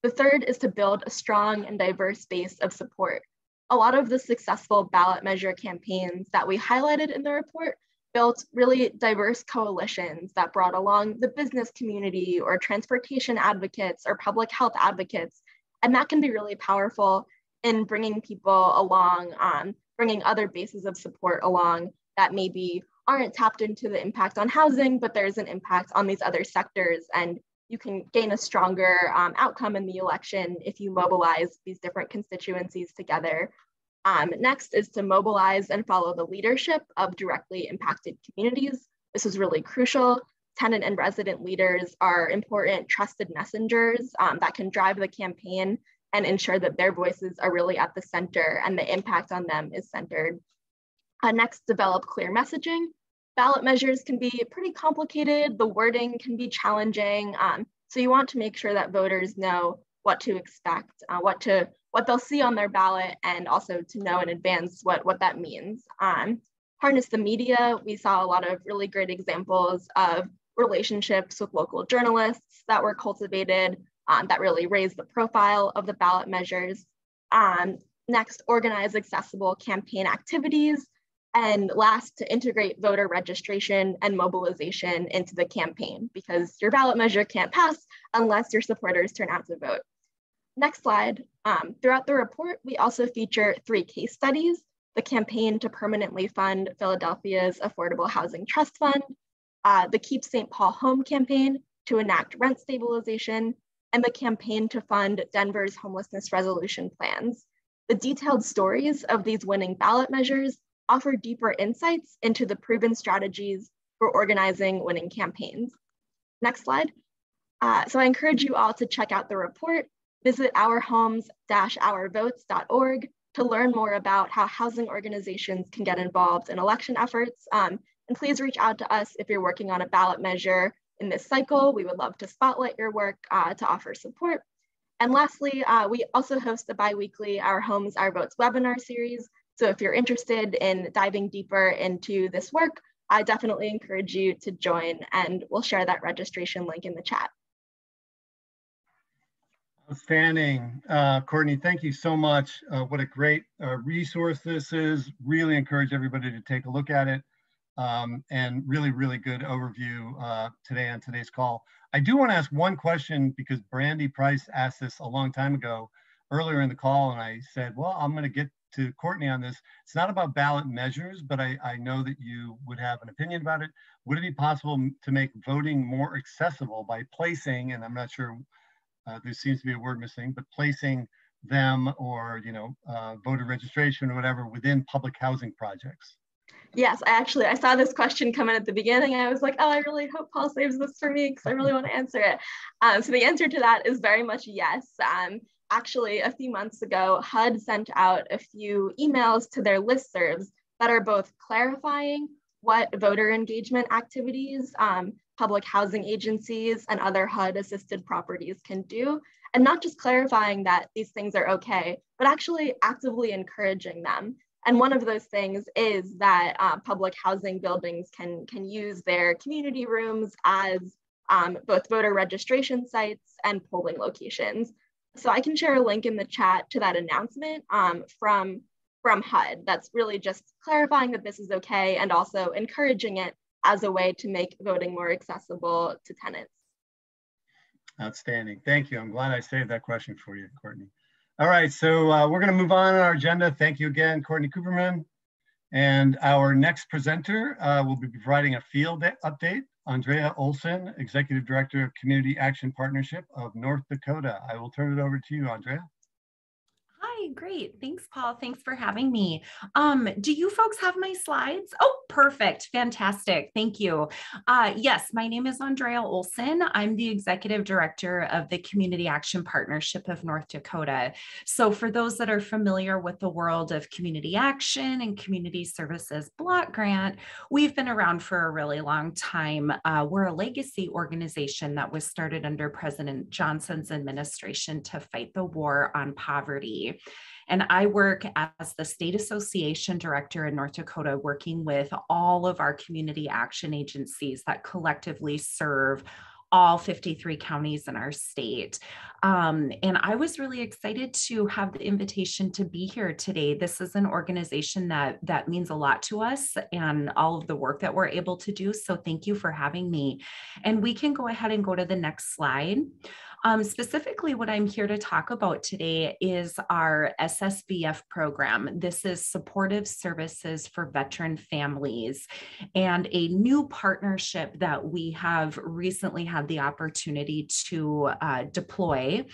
The third is to build a strong and diverse base of support. A lot of the successful ballot measure campaigns that we highlighted in the report built really diverse coalitions that brought along the business community or transportation advocates or public health advocates. And that can be really powerful in bringing people along, bringing other bases of support along that maybe aren't tapped into the impact on housing, but there's an impact on these other sectors. And you can gain a stronger outcome in the election if you mobilize these different constituencies together. Next is to mobilize and follow the leadership of directly impacted communities. This is really crucial. Tenant and resident leaders are important trusted messengers that can drive the campaign and ensure that their voices are really at the center and the impact on them is centered. Next, develop clear messaging. Ballot measures can be pretty complicated. The wording can be challenging. So you want to make sure that voters know what to expect, what they'll see on their ballot, and also to know in advance what that means. Harness the media. We saw a lot of really great examples of relationships with local journalists that were cultivated that really raised the profile of the ballot measures. Next, organize accessible campaign activities. And last, to integrate voter registration and mobilization into the campaign, because your ballot measure can't pass unless your supporters turn out to vote. Next slide. Throughout the report, we also feature 3 case studies: the campaign to permanently fund Philadelphia's Affordable Housing Trust Fund, the Keep St. Paul Home campaign to enact rent stabilization, and the campaign to fund Denver's homelessness resolution plans. The detailed stories of these winning ballot measures offer deeper insights into the proven strategies for organizing winning campaigns. Next slide. So I encourage you all to check out the report. Visit ourhomes-ourvotes.org to learn more about how housing organizations can get involved in election efforts. And please reach out to us if you're working on a ballot measure in this cycle. We would love to spotlight your work to offer support. And lastly, we also host the bi-weekly Our Homes, Our Votes webinar series. So if you're interested in diving deeper into this work, I definitely encourage you to join, and we'll share that registration link in the chat.
Outstanding. Courtney, thank you so much. What a great resource this is. Really encourage everybody to take a look at it. And really, really good overview today on today's call. I do want to ask one question, because Brandy Price asked this a long time ago earlier in the call, and I said, well, I'm going to get to Courtney on this. It's not about ballot measures, but I know that you would have an opinion about it. Would it be possible to make voting more accessible by placing, and I'm not sure, there seems to be a word missing, but placing them, or voter registration or whatever within public housing projects?
Yes, I saw this question come in at the beginning. I was like, oh, I really hope Paul saves this for me because I really want to answer it. So the answer to that is very much yes. Actually, a few months ago, HUD sent out a few emails to their listservs that are both clarifying what voter engagement activities public housing agencies and other HUD-assisted properties can do, and not just clarifying that these things are okay, but actually actively encouraging them. And one of those things is that public housing buildings can use their community rooms as both voter registration sites and polling locations. So I can share a link in the chat to that announcement from HUD. That's really just clarifying that this is okay and also encouraging it as a way to make voting more accessible to tenants.
Outstanding. Thank you. I'm glad I saved that question for you, Courtney. All right, so we're going to move on our agenda. Thank you again, Courtney Cooperman. And our next presenter will be providing a field update, Andrea Olson, Executive Director of Community Action Partnership of North Dakota. I will turn it over to you, Andrea.
Hi, great. Thanks, Paul. Thanks for having me. Do you folks have my slides? Oh, perfect. Fantastic. Thank you. Yes, my name is Andrea Olson. I'm the Executive Director of the Community Action Partnership of North Dakota. So for those that are familiar with the world of community action and community services block grant, we've been around for a really long time. We're a legacy organization that was started under President Johnson's administration to fight the war on poverty. And I work as the State Association Director in North Dakota, working with all of our community action agencies that collectively serve all 53 counties in our state. And I was really excited to have the invitation to be here today. This is an organization that means a lot to us and all of the work that we're able to do. So thank you for having me. And we can go ahead and go to the next slide. Specifically, what I'm here to talk about today is our SSVF program. This is Supportive Services for Veteran Families, and a new partnership that we have recently had the opportunity to deploy.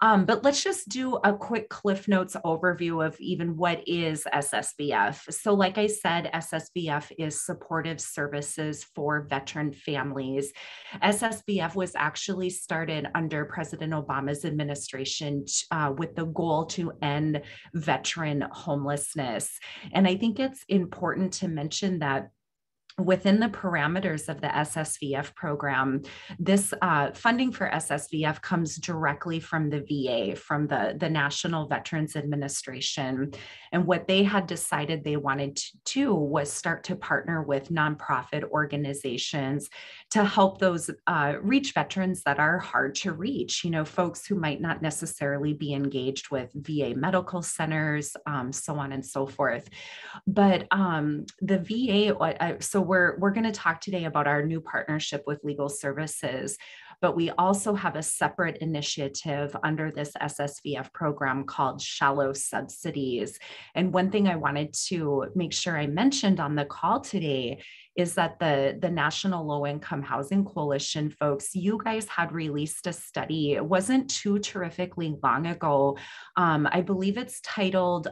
But let's just do a quick Cliff Notes overview of even what is SSVF. So like I said, SSVF is Supportive Services for Veteran Families. SSVF was actually started under President Obama's administration with the goal to end veteran homelessness. And I think it's important to mention that within the parameters of the SSVF program, this funding for SSVF comes directly from the VA, from the National Veterans Administration. And what they had decided they wanted to do was start to partner with nonprofit organizations to help those reach veterans that are hard to reach, you know, folks who might not necessarily be engaged with VA medical centers, so on and so forth. But the VA, so we're going to talk today about our new partnership with Legal Services, but we also have a separate initiative under this SSVF program called Shallow Subsidies. And one thing I wanted to make sure I mentioned on the call today is that the National Low Income Housing Coalition folks, you guys had released a study. It wasn't too terrifically long ago. I believe it's titled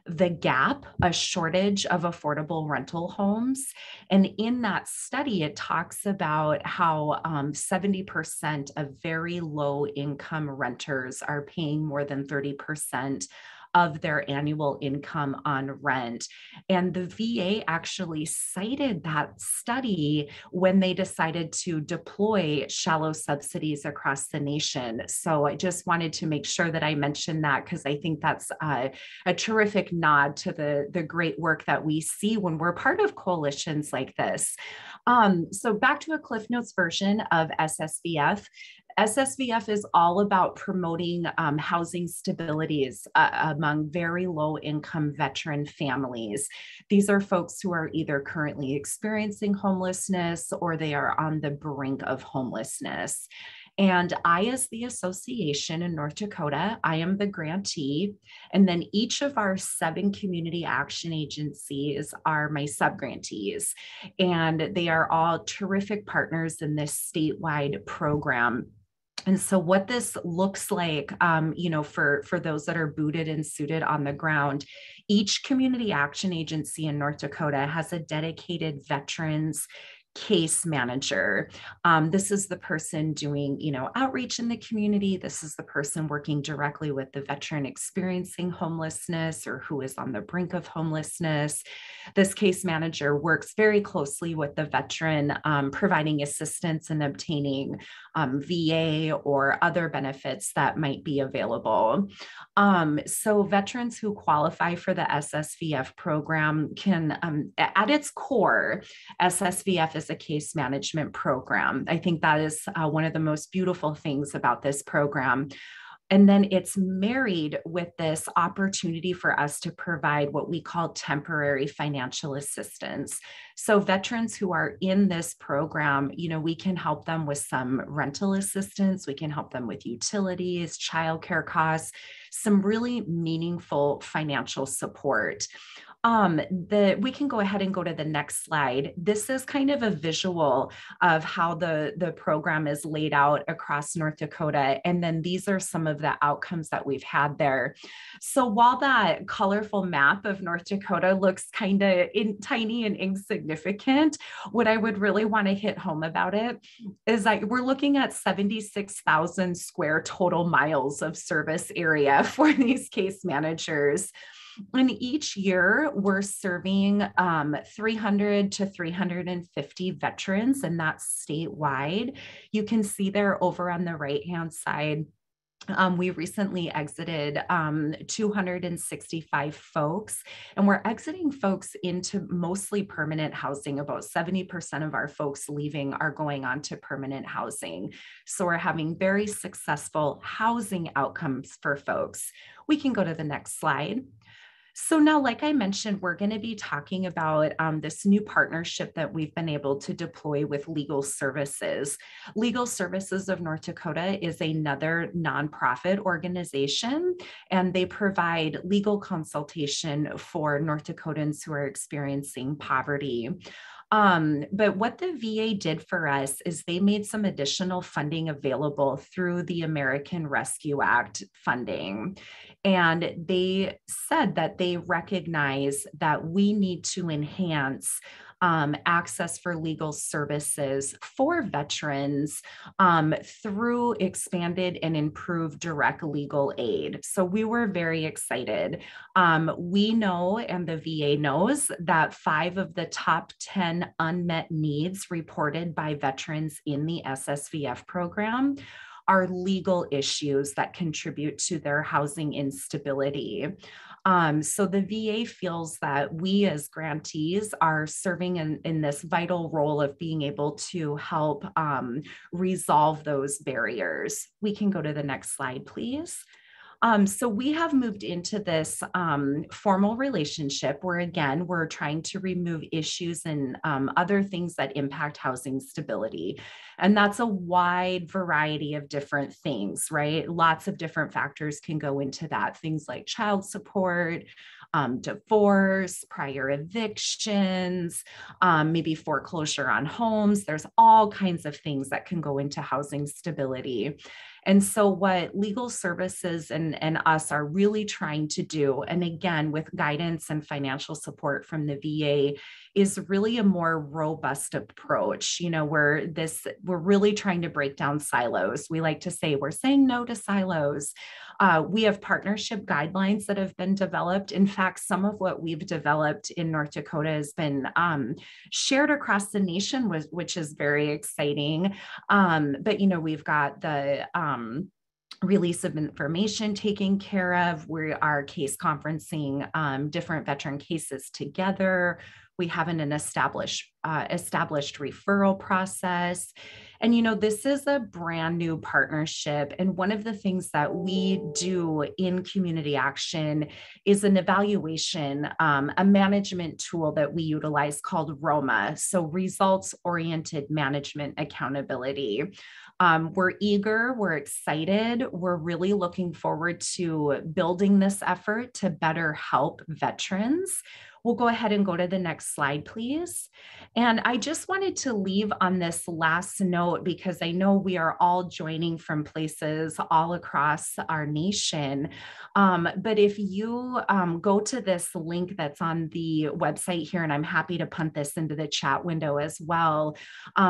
The Gap, a Shortage of Affordable Rental Homes. And in that study, it talks about how 70% of very low income renters are paying more than 30% of their annual income on rent. And the VA actually cited that study when they decided to deploy shallow subsidies across the nation. So I just wanted to make sure that I mentioned that, because I think that's a terrific nod to the great work that we see when we're part of coalitions like this. So back to a Cliff Notes version of SSVF. SSVF is all about promoting housing stabilities among very low income veteran families. These are folks who are either currently experiencing homelessness or they are on the brink of homelessness. And I, as the association in North Dakota, I am the grantee. And then each of our 7 community action agencies are my subgrantees. And they are all terrific partners in this statewide program. And so what this looks like, you know, for those that are booted and suited on the ground, each community action agency in North Dakota has a dedicated veterans case manager. This is the person doing, you know, outreach in the community. This is the person working directly with the veteran experiencing homelessness or who is on the brink of homelessness. This case manager works very closely with the veteran, providing assistance in obtaining VA or other benefits that might be available. So veterans who qualify for the SSVF program can, at its core, SSVF is a case management program. I think that is one of the most beautiful things about this program. And then it's married with this opportunity for us to provide what we call temporary financial assistance. So veterans who are in this program, you know, we can help them with some rental assistance. We can help them with utilities, childcare costs, some really meaningful financial support. We can go ahead and go to the next slide. This is kind of a visual of how the program is laid out across North Dakota. And then these are some of the outcomes that we've had there. So while that colorful map of North Dakota looks kind of tiny and insignificant, what I would really want to hit home about it is that we're looking at 76,000 square total miles of service area for these case managers. And each year we're serving 300 to 350 veterans, and that's statewide. You can see there over on the right-hand side, we recently exited 265 folks, and we're exiting folks into mostly permanent housing. About 70% of our folks leaving are going on to permanent housing. So we're having very successful housing outcomes for folks. We can go to the next slide. So now, like I mentioned, we're going to be talking about this new partnership that we've been able to deploy with Legal Services. Legal Services of North Dakota is another nonprofit organization, and they provide legal consultation for North Dakotans who are experiencing poverty. But what the VA did for us is they made some additional funding available through the American Rescue Act funding. And they said that they recognize that we need to enhance access for legal services for veterans through expanded and improved direct legal aid. So we were very excited. We know, and the VA knows, that 5 of the top 10 unmet needs reported by veterans in the SSVF program are legal issues that contribute to their housing instability. So the VA feels that we as grantees are serving in this vital role of being able to help resolve those barriers. We can go to the next slide, please. So we have moved into this formal relationship where, again, we're trying to remove issues and other things that impact housing stability. And that's a wide variety of different things, right? Lots of different factors can go into that. Things like child support, divorce, prior evictions, maybe foreclosure on homes. There's all kinds of things that can go into housing stability. And so what Legal Services and us are really trying to do, and again, with guidance and financial support from the VA, is really a more robust approach. You know, we're really trying to break down silos. We like to say we're saying no to silos. We have partnership guidelines that have been developed. In fact, some of what we've developed in North Dakota has been shared across the nation, which is very exciting. But, you know, we've got the release of information taken care of. We are case conferencing different veteran cases together. We have an established referral process. And, you know, this is a brand new partnership. And one of the things that we do in community action is an evaluation, a management tool that we utilize called ROMA. So results-oriented management accountability. We're eager, we're excited, we're really looking forward to building this effort to better help veterans. We'll go ahead and go to the next slide, please. And I just wanted to leave on this last note because I know we are all joining from places all across our nation. But if you go to this link that's on the website here, and I'm happy to punt this into the chat window as well,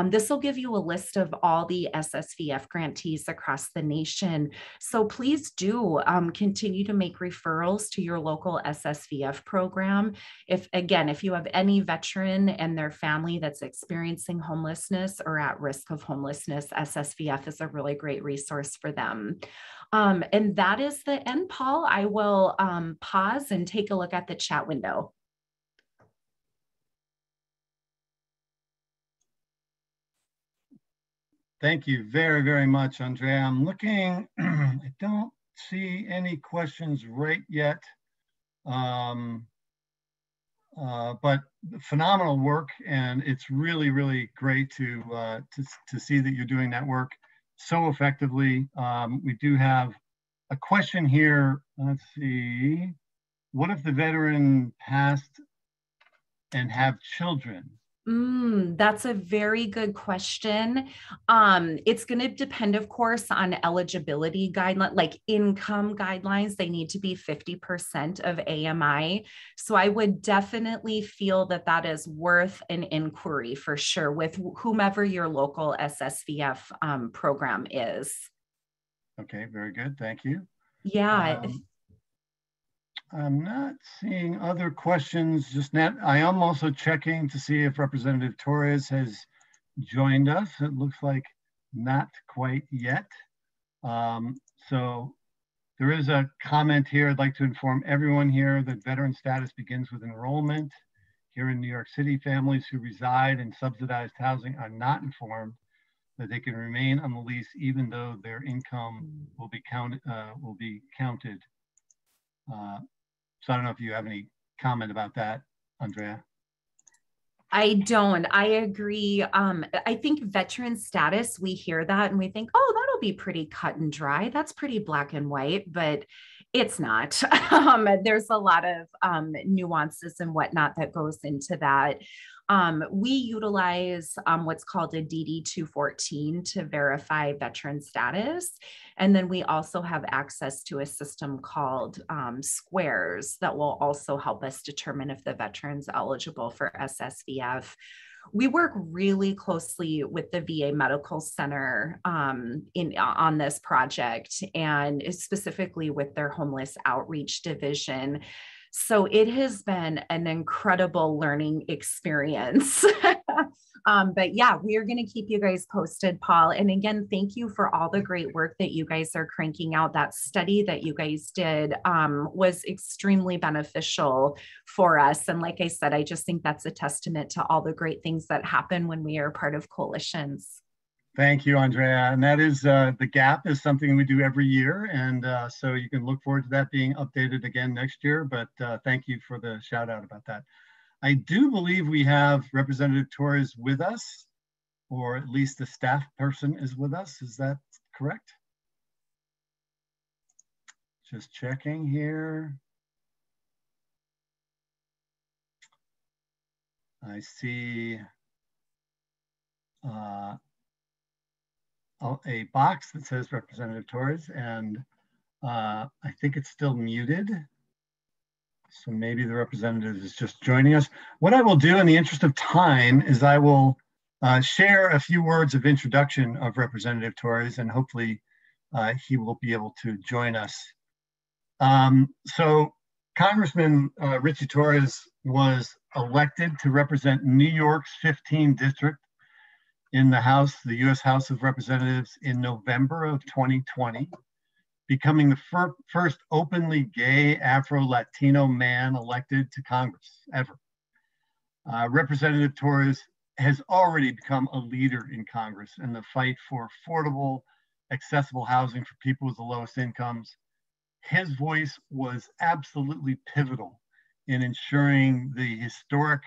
this will give you a list of all the SSVF grantees across the nation. So please do continue to make referrals to your local SSVF program. If you have any veteran and their family that's experiencing homelessness or at risk of homelessness, SSVF is a really great resource for them. And that is the end, Paul. I will pause and take a look at the chat window.
Thank you very, very much, Andrea. I'm looking, I don't see any questions right yet. But phenomenal work, and it's really, really great to see that you're doing that work so effectively. We do have a question here. Let's see. What if the veteran passed and have children?
That's a very good question. It's going to depend, of course, on eligibility guidelines, like income guidelines. They need to be 50% of AMI. So I would definitely feel that that is worth an inquiry for sure with whomever your local SSVF program is.
Okay, very good. Thank you.
Yeah.
I'm not seeing other questions just now. I am also checking to see if Representative Torres has joined us. It looks like not quite yet. So there is a comment here. I'd like to inform everyone here that veteran status begins with enrollment. Here in New York City, families who reside in subsidized housing are not informed that they can remain on the lease even though their income will be counted. So I don't know if you have any comment about that, Andrea.
I don't. I agree. I think veteran status, we hear that and we think, oh, that'll be pretty cut and dry. That's pretty black and white, but it's not. There's a lot of nuances and whatnot that goes into that. We utilize what's called a DD 214 to verify veteran status. And then we also have access to a system called Squares that will also help us determine if the veteran's eligible for SSVF. We work really closely with the VA Medical Center on this project, and specifically with their homeless outreach division. So it has been an incredible learning experience. But yeah, we are going to keep you guys posted, Paul. And again, thank you for all the great work that you guys are cranking out. That study that you guys did was extremely beneficial for us. And like I said, I just think that's a testament to all the great things that happen when we are part of coalitions.
Thank you, Andrea. And that is, the gap is something we do every year. And so you can look forward to that being updated again next year. But thank you for the shout out about that. I do believe we have Representative Torres with us, or at least the staff person is with us. Is that correct? Just checking here. I see a box that says Representative Torres, and I think it's still muted. So maybe the representative is just joining us. What I will do in the interest of time is I will share a few words of introduction of Representative Torres, and hopefully he will be able to join us. So Congressman Richie Torres was elected to represent New York's 15th district in the House, the U.S. House of Representatives, in November of 2020. Becoming the first openly gay Afro-Latino man elected to Congress ever. Representative Torres has already become a leader in Congress in the fight for affordable, accessible housing for people with the lowest incomes. His voice was absolutely pivotal in ensuring the historic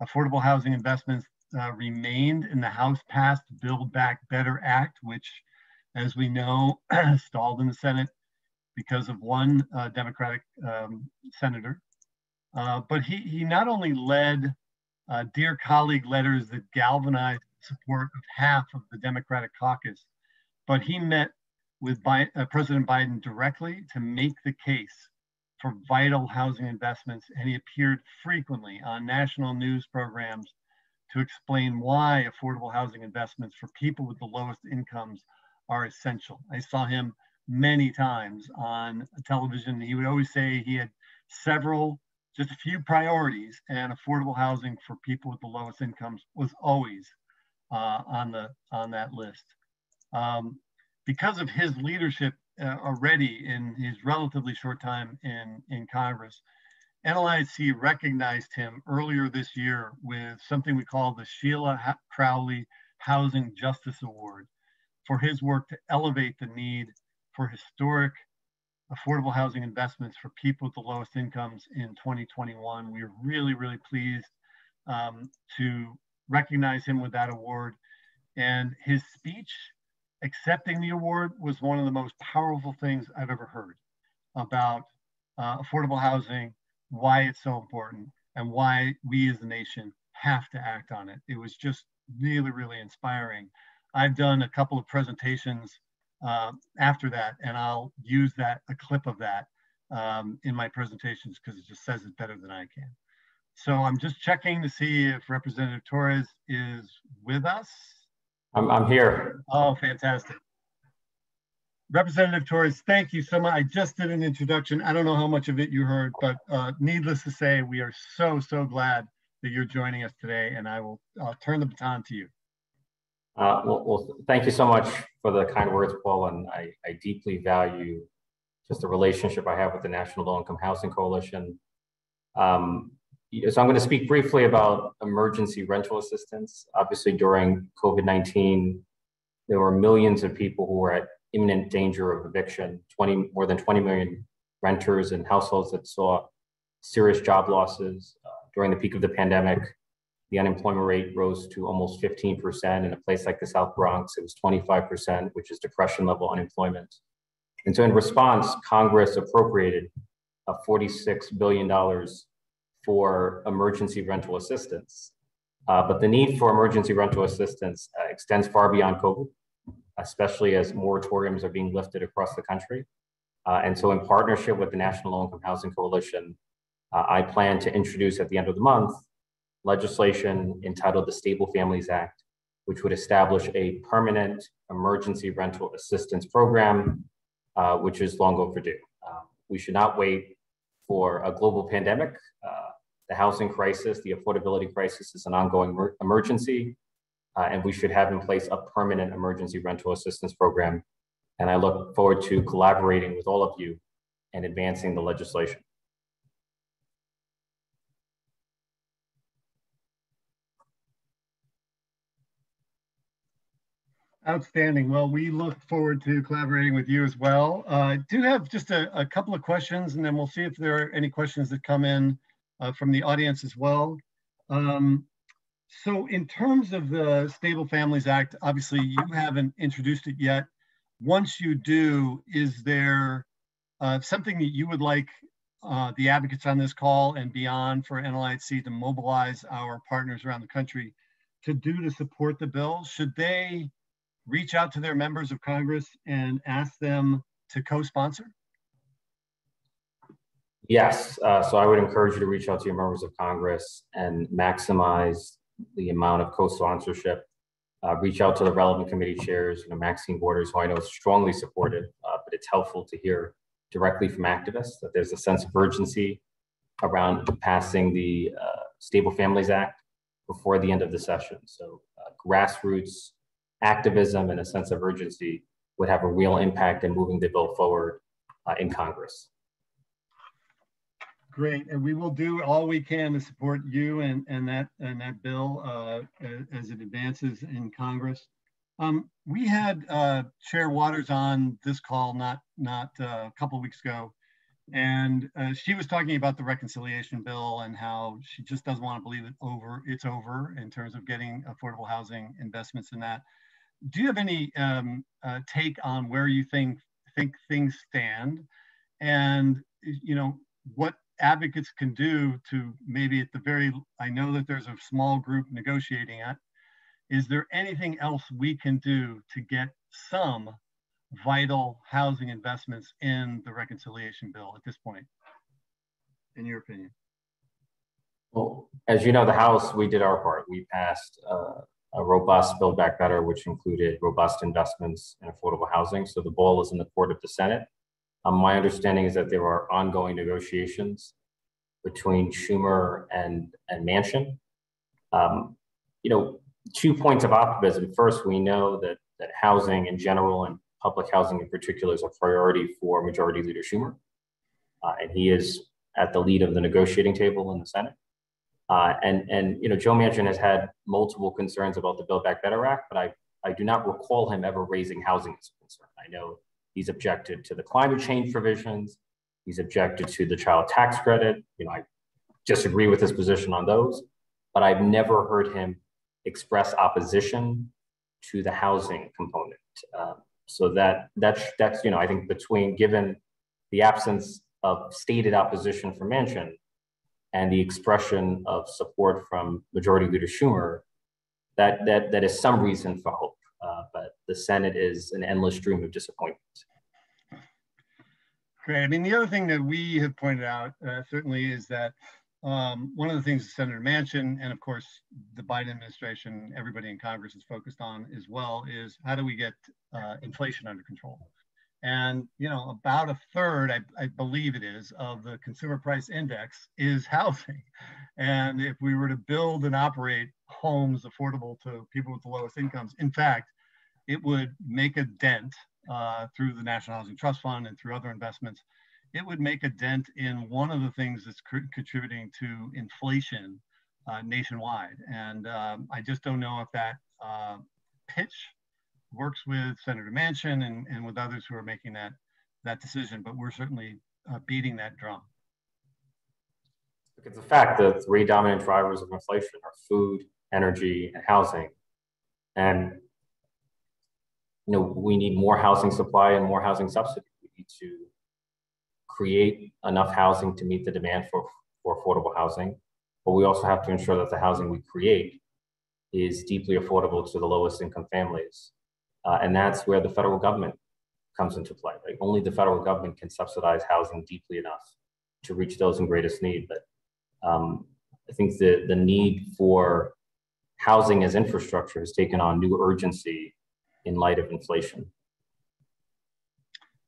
affordable housing investments remained in the House-passed Build Back Better Act, which, as we know, stalled in the Senate because of one Democratic senator. But he not only led dear colleague letters that galvanized support of half of the Democratic caucus, but he met with President Biden directly to make the case for vital housing investments, and he appeared frequently on national news programs to explain why affordable housing investments for people with the lowest incomes are essential. I saw him many times on television. He would always say he had just a few priorities, and affordable housing for people with the lowest incomes was always on that list. Because of his leadership already in his relatively short time in Congress, NLIC recognized him earlier this year with something we call the Sheila Crowley Housing Justice Award for his work to elevate the need for historic affordable housing investments for people with the lowest incomes in 2021. We are really, really pleased to recognize him with that award. And his speech accepting the award was one of the most powerful things I've ever heard about affordable housing, why it's so important. and why we as a nation have to act on it. It was just really, really inspiring. I've done a couple of presentations after that, and I'll use a clip of that in my presentations because it just says it better than I can. So I'm just checking to see if Representative Torres is with us.
I'm here.
Oh, fantastic. Representative Torres, thank you so much. I just did an introduction. I don't know how much of it you heard, but needless to say, we are so, so glad that you're joining us today, and I'll turn the baton to you.
Well, thank you so much for the kind words, Paul, and I deeply value just the relationship I have with the National Low Income Housing Coalition. So I'm going to speak briefly about emergency rental assistance. Obviously, during COVID-19, there were millions of people who were at imminent danger of eviction, more than 20 million renters and households that saw serious job losses. During the peak of the pandemic, the unemployment rate rose to almost 15%. In a place like the South Bronx, it was 25%, which is depression level unemployment. And so in response, Congress appropriated $46 billion for emergency rental assistance. But the need for emergency rental assistance extends far beyond COVID, especially as moratoriums are being lifted across the country. And so in partnership with the National Low Income Housing Coalition, I plan to introduce at the end of the month legislation entitled the Stable Families Act, which would establish a permanent emergency rental assistance program, which is long overdue. We should not wait for a global pandemic. The housing crisis, the affordability crisis is an ongoing emergency, and we should have in place a permanent emergency rental assistance program. And I look forward to collaborating with all of you and advancing the legislation.
Outstanding. Well, we look forward to collaborating with you as well. I do have just a couple of questions, and then we'll see if there are any questions that come in from the audience as well. So in terms of the Stable Families Act, obviously you haven't introduced it yet. Once you do, is there something that you would like the advocates on this call and beyond for NLIHC to mobilize our partners around the country to do to support the bill? Should they reach out to their members of Congress and ask them to co-sponsor?
Yes, so I would encourage you to reach out to your members of Congress and maximize the amount of co-sponsorship. Reach out to the relevant committee chairs, Maxine Borders, who I know is strongly supported, but it's helpful to hear directly from activists that there's a sense of urgency around passing the Stable Families Act before the end of the session. So grassroots activism and a sense of urgency would have a real impact in moving the bill forward in Congress.
Great, and we will do all we can to support you and that bill as it advances in Congress. We had Chair Waters on this call not a couple of weeks ago, and she was talking about the reconciliation bill and how she just doesn't want to believe it's over in terms of getting affordable housing investments in that. Do you have any take on where you think things stand, and what advocates can do to maybe I know that there's a small group negotiating it. Is there anything else we can do to get some vital housing investments in the reconciliation bill at this point, in your opinion?
Well, as you know, the House, we did our part. We passed a robust Build Back Better, which included robust investments in affordable housing. So the ball is in the court of the Senate. My understanding is that there are ongoing negotiations between Schumer and Manchin. 2 points of optimism. First, we know that housing in general and public housing in particular is a priority for Majority Leader Schumer. And he is at the lead of the negotiating table in the Senate. Joe Manchin has had multiple concerns about the Build Back Better Act, but I do not recall him ever raising housing as a concern. I know he's objected to the climate change provisions. He's objected to the child tax credit. I disagree with his position on those, but I've never heard him express opposition to the housing component. So that's I think given the absence of stated opposition from Manchin, and the expression of support from Majority Leader Schumer, that is some reason for hope. But the Senate is an endless stream of disappointment.
Great. I mean, the other thing that we have pointed out certainly is that one of the things that Senator Manchin and of course the Biden administration, everybody in Congress is focused on as well, is how do we get inflation under control? And about a third, I believe it is, of the consumer price index is housing. And if we were to build and operate homes affordable to people with the lowest incomes, in fact, it would make a dent through the National Housing Trust Fund and through other investments. It would make a dent in one of the things that's contributing to inflation nationwide. And I just don't know if that pitch works with Senator Manchin and with others who are making that decision, but we're certainly beating that drum.
It's a fact that three dominant drivers of inflation are food, energy, and housing. And we need more housing supply and more housing subsidy. We need to create enough housing to meet the demand for affordable housing, but we also have to ensure that the housing we create is deeply affordable to the lowest income families. And that's where the federal government comes into play. Right? Only the federal government can subsidize housing deeply enough to reach those in greatest need. But I think the need for housing as infrastructure has taken on new urgency in light of inflation.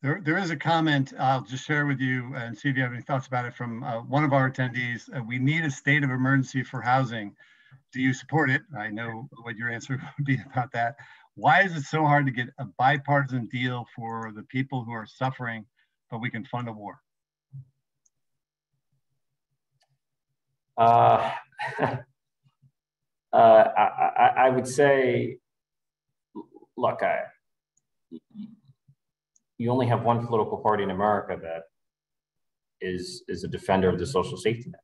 There is a comment I'll just share with you and see if you have any thoughts about it from one of our attendees. We need a state of emergency for housing. Do you support it? I know what your answer would be about that. Why is it so hard to get a bipartisan deal for the people who are suffering, but we can fund a war?
I would say, look, you only have one political party in America that is a defender of the social safety net.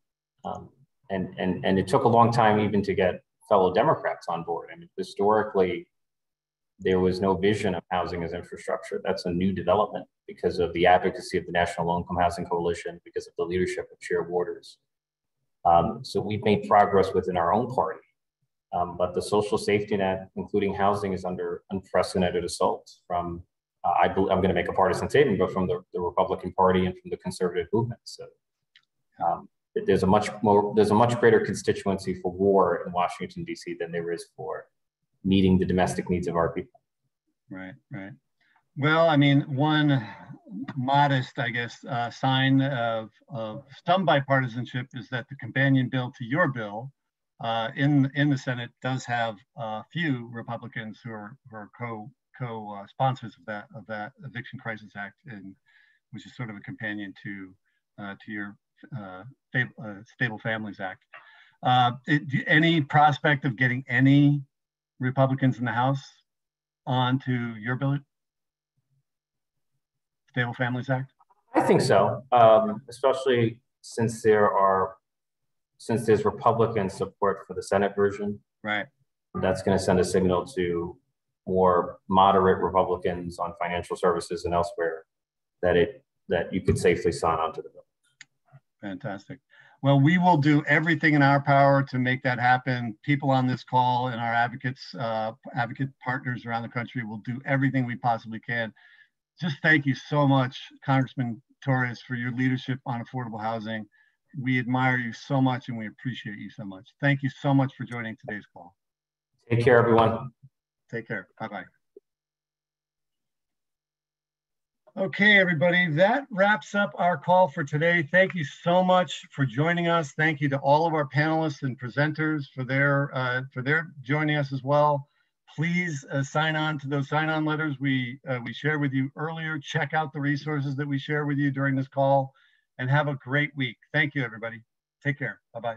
And it took a long time even to get fellow Democrats on board. I mean, historically, there was no vision of housing as infrastructure. That's a new development because of the advocacy of the National Low-Income Housing Coalition, because of the leadership of Chair Waters. So we've made progress within our own party. But the social safety net, including housing, is under unprecedented assault from, I'm going to make a partisan statement, but from the Republican Party and from the conservative movement. So there's a much greater constituency for war in Washington, D.C. than there is for meeting the domestic needs of our people.
Right. Well, I mean, one modest, I guess, sign of some bipartisanship is that the companion bill to your bill in the Senate does have a few Republicans who are co-sponsors of that Eviction Crisis Act, which is sort of a companion to your Stable Families Act. Any prospect of getting any Republicans in the House onto your bill, Stable Families Act?
I think so, especially since there's Republican support for the Senate version.
Right.
That's going to send a signal to more moderate Republicans on financial services and elsewhere that you could safely sign onto the bill.
Fantastic. Well, we will do everything in our power to make that happen. People on this call and our advocate partners around the country will do everything we possibly can. Just thank you so much, Congressman Torres, for your leadership on affordable housing. We admire you so much and we appreciate you so much. Thank you so much for joining today's call.
Take care, everyone.
Take care. Bye-bye. Okay, everybody, that wraps up our call for today. Thank you so much for joining us. Thank you to all of our panelists and presenters for their joining us as well. Please sign on to those sign-on letters we shared with you earlier. Check out the resources that we share with you during this call and have a great week. Thank you, everybody. Take care. Bye-bye.